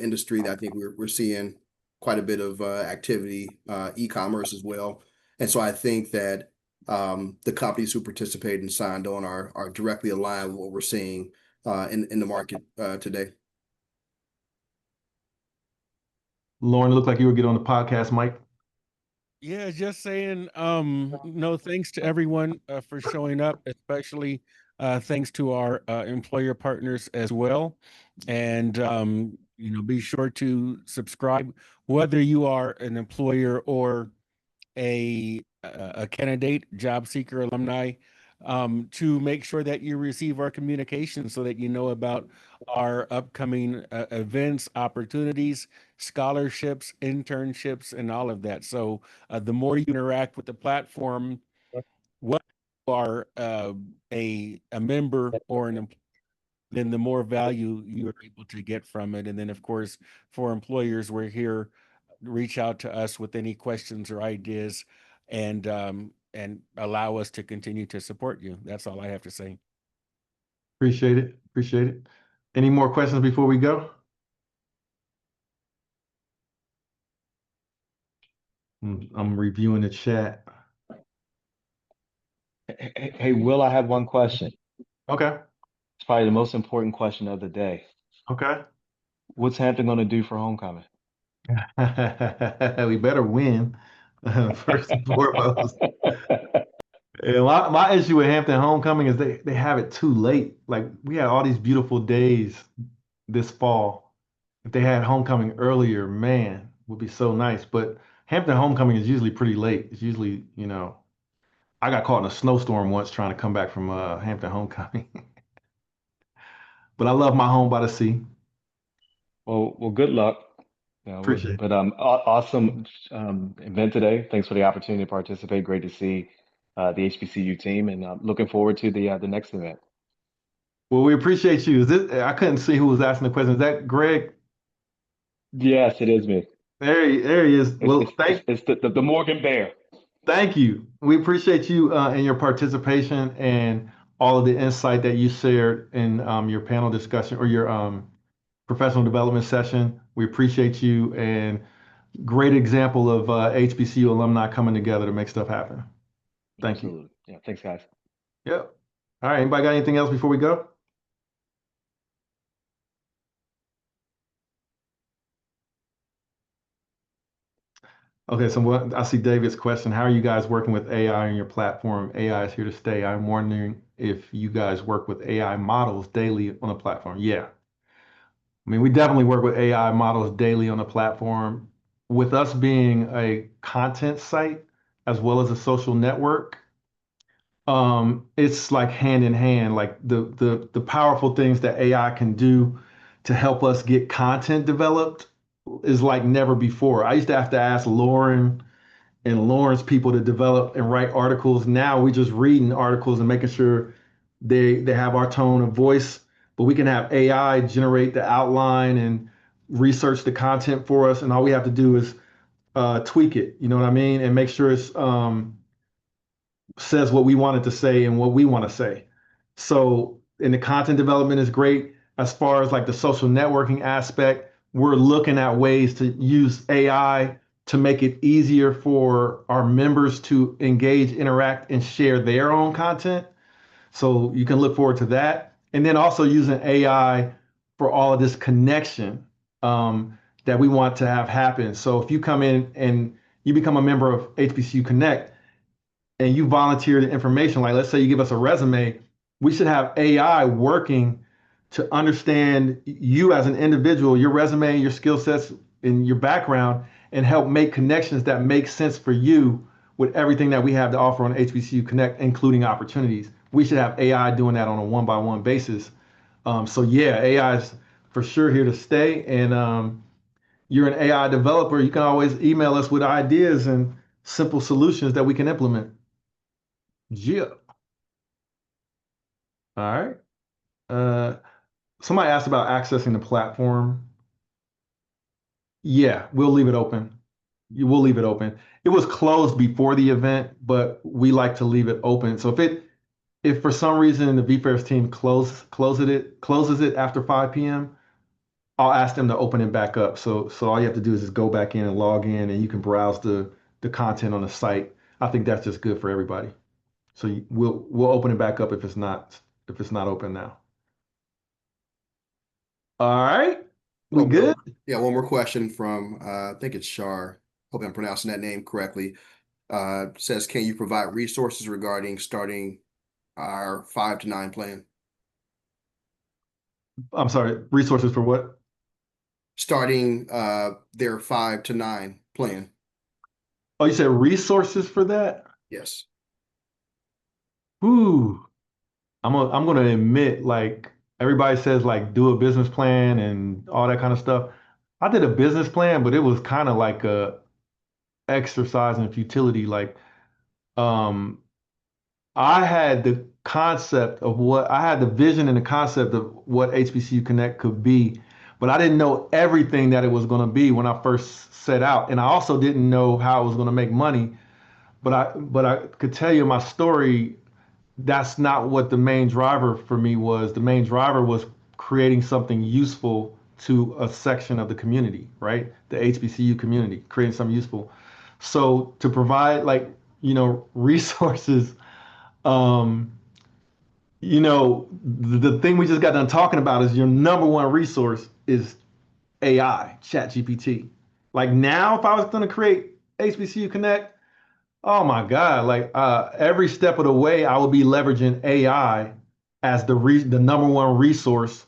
industry that I think we're seeing quite a bit of activity, e-commerce as well. And so I think that the companies who participated and signed on are directly aligned with what we're seeing in the market today.
Lauren, it looked like you would get on the podcast, Mike.
Yeah, just saying, no, thanks to everyone for showing up, especially thanks to our employer partners as well. And, be sure to subscribe, whether you are an employer or a candidate, job seeker, alumni, to make sure that you receive our communication so that you know about our upcoming events, opportunities, scholarships, internships, and all of that. So the more you interact with the platform, whether you are a member or an employee, then the more value you are able to get from it. And then, of course, for employers, we're here. Reach out to us with any questions or ideas, and and allow us to continue to support you. That's all I have to say.
Appreciate it. Appreciate it. Any more questions before we go? I'm reviewing the chat.
Hey, Will, I have one question.
Okay.
It's probably the most important question of the day.
Okay.
What's Hampton going to do for homecoming?
We better win, first and foremost. And my issue with Hampton homecoming is they have it too late. Like we had all these beautiful days this fall. If they had homecoming earlier, man, would be so nice. But Hampton homecoming is usually pretty late. It's usually, I got caught in a snowstorm once trying to come back from Hampton homecoming. But I love my home by the sea.
Well, good luck.
Appreciate it.
But awesome event today. Thanks for the opportunity to participate. Great to see the HBCU team, and looking forward to the next event.
Well, we appreciate you. I couldn't see who was asking the question. Is that Greg?
Yes, it is me.
There he is. Well,
It's the Morgan Bear.
thank you. We appreciate you and your participation and all of the insight that you shared in your panel discussion or your professional development session. We appreciate you and great example of HBCU alumni coming together to make stuff happen. Thank you.
Absolutely. Yeah, thanks, guys.
Yep. All right. Anybody got anything else before we go? Okay, so I see David's question. How are you guys working with AI on your platform? AI is here to stay. I'm wondering if you guys work with AI models daily on the platform. Yeah. I mean, we definitely work with AI models daily on the platform. With us being a content site as well as a social network, it's like hand in hand. Like the powerful things that AI can do to help us get content developed is like never before. I used to have to ask Lauren and Lawrence people to develop and write articles. Now we just reading articles and making sure they have our tone of voice, but we can have AI generate the outline and research the content for us, and all we have to do is tweak it. You know what I mean? And make sure it's says what we want it to say and what we want to say. So, and the content development is great. As far as like the social networking aspect, we're looking at ways to use AI to make it easier for our members to engage, interact, and share their own content. So you can look forward to that. And then also using AI for all of this connection that we want to have happen. So if you come in and you become a member of HBCU Connect, and you volunteer the information, like let's say you give us a resume, we should have AI working to understand you as an individual, your resume, your skill sets, and your background, and help make connections that make sense for you with everything that we have to offer on HBCU Connect, including opportunities. We should have AI doing that on a one-by-one basis. So yeah, AI is for sure here to stay. And you're an AI developer, you can always email us with ideas and simple solutions that we can implement. Yeah. All right. Somebody asked about accessing the platform. Yeah, we'll leave it open. We'll leave it open. It was closed before the event, but we like to leave it open. So if for some reason the VFairs team closes it after 5 p.m., I'll ask them to open it back up. So all you have to do is just go back in and log in, and you can browse the content on the site. I think that's just good for everybody. So we'll open it back up if it's not open now. All right, we good?
Yeah, one more question from I think it's Shar. Hope I'm pronouncing that name correctly. Says, can you provide resources regarding starting our 5 to 9 plan?
I'm sorry, resources for what?
Starting their 5 to 9 plan.
Oh, you said resources for that?
Yes.
Ooh, I'm gonna admit, like everybody says, like do a business plan and all that kind of stuff. I did a business plan, but it was kind of like a exercise in futility. Like, um, I had the concept of what I had the vision and the concept of what HBCU Connect could be, but I didn't know everything that it was going to be when I first set out. And I also didn't know how it was going to make money. But I could tell you my story. That's not what the main driver for me was. The main driver was creating something useful to a section of the community, right? The HBCU community, creating something useful. So to provide like, resources, um, the thing we just got done talking about is your number one resource is AI, Chat GPT. Like now, if I was going to create HBCU Connect, oh my God, like every step of the way, I would be leveraging AI as the number one resource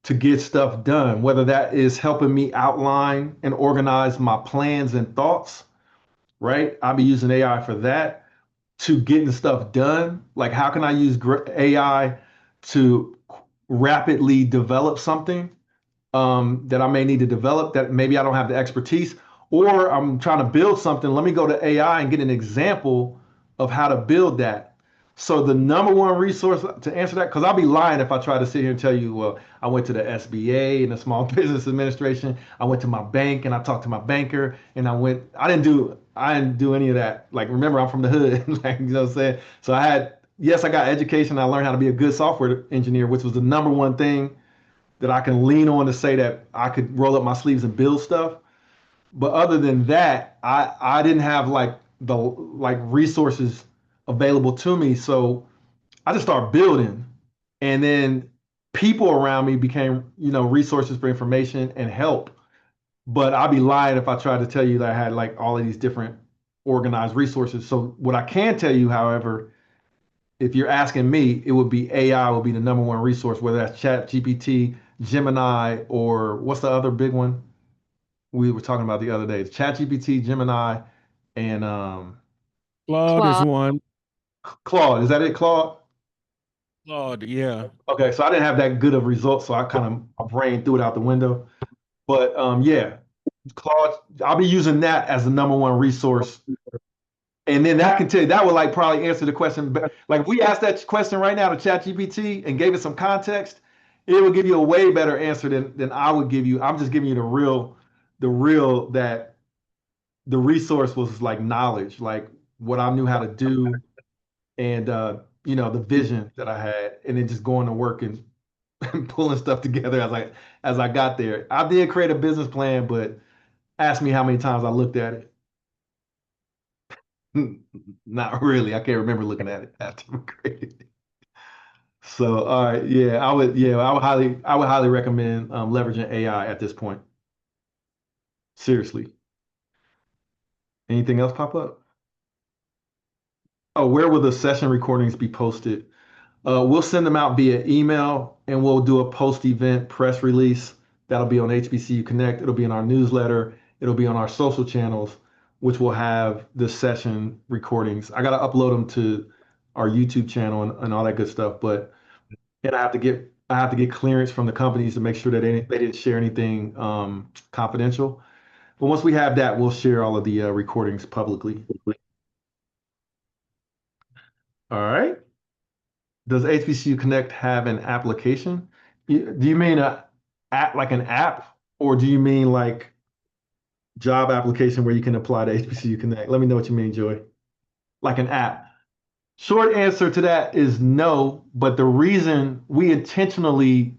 to get stuff done, whether that is helping me outline and organize my plans and thoughts, right? I'll be using AI for that to getting stuff done. Like, how can I use AI to rapidly develop something that I may need to develop that maybe I don't have the expertise, or I'm trying to build something. Let me go to AI and get an example of how to build that. So the number one resource to answer that, because I'll be lying if I try to sit here and tell you, well, I went to the SBA and the Small Business Administration. I went to my bank and I talked to my banker and I didn't do any of that. Like, remember, I'm from the hood, like, what I'm saying? So yes, I got education. I learned how to be a good software engineer, which was the number one thing that I can lean on to say that I could roll up my sleeves and build stuff. But other than that, I didn't have like the resources available to me. So I just started building. And then people around me became, resources for information and help. But I'd be lying if I tried to tell you that I had like all of these different organized resources. So what I can tell you, however, if you're asking me, it would be AI would be the number one resource, whether that's Chat GPT, Gemini, or what's the other big one we were talking about the other day? It's Chat GPT, Gemini, and
Claude is
Claude.
one.
Claude. Is that it, Claude?
Claude, yeah.
Okay, so I didn't have that good of results, so I kind of my brain threw it out the window. But yeah, Claude, I'll be using that as the number one resource. And then that can tell you that would like probably answer the question. But like if we asked that question right now to ChatGPT and gave it some context, it would give you a way better answer than I would give you. I'm just giving you the real that the resource was like knowledge, like what I knew how to do and the vision that I had, and then just going to work and, and pulling stuff together as I got there. I did create a business plan, but ask me how many times I looked at it. Not really. I can't remember looking at it after I created it. So, all right, I would highly recommend leveraging AI at this point. Seriously. Anything else pop up? Oh, where will the session recordings be posted? We'll send them out via email and we'll do a post-event press release. That'll be on HBCU Connect. It'll be in our newsletter. It'll be on our social channels, which will have the session recordings. I got to upload them to our YouTube channel and all that good stuff. But and I have to get clearance from the companies to make sure that they didn't share anything confidential. But once we have that, we'll share all of the recordings publicly. All right. Does HBCU Connect have an application? Do you mean a app like an app, or do you mean like job application where you can apply to HBCU Connect? Let me know what you mean, Joy. Like an app. Short answer to that is no, but the reason we intentionally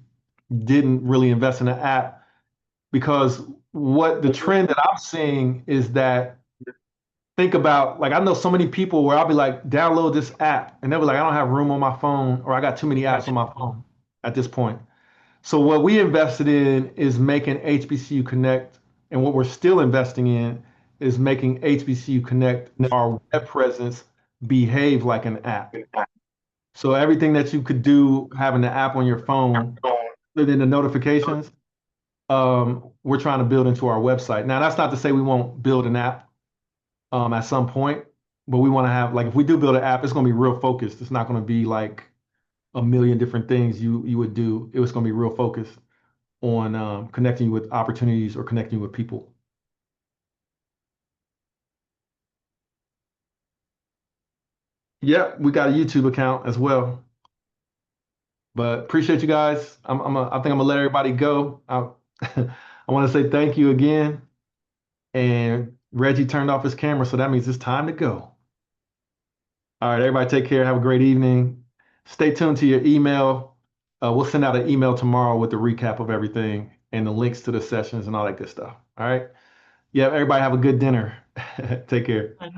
didn't really invest in an app because what the trend that I'm seeing is that think about like I know so many people where I'll be like, download this app, and they'll be like, I don't have room on my phone, or I got too many apps on my phone at this point. So what we invested in is making HBCU Connect, and what we're still investing in is making HBCU Connect our web presence behave like an app. So everything that you could do having the app on your phone, within the notifications, we're trying to build into our website. Now that's not to say we won't build an app at some point, but we want to have like if we do build an app, it's going to be real focused. It's not going to be like a million different things you would do. It was going to be real focused on connecting you with opportunities or connecting you with people. Yep, we got a YouTube account as well. But appreciate you guys. I think I'm gonna let everybody go. I want to say thank you again. And Reggie turned off his camera, so that means it's time to go. All right, everybody take care. Have a great evening. Stay tuned to your email. We'll send out an email tomorrow with the recap of everything and the links to the sessions and all that good stuff. All right. Yeah, everybody have a good dinner. Take care.
Bye.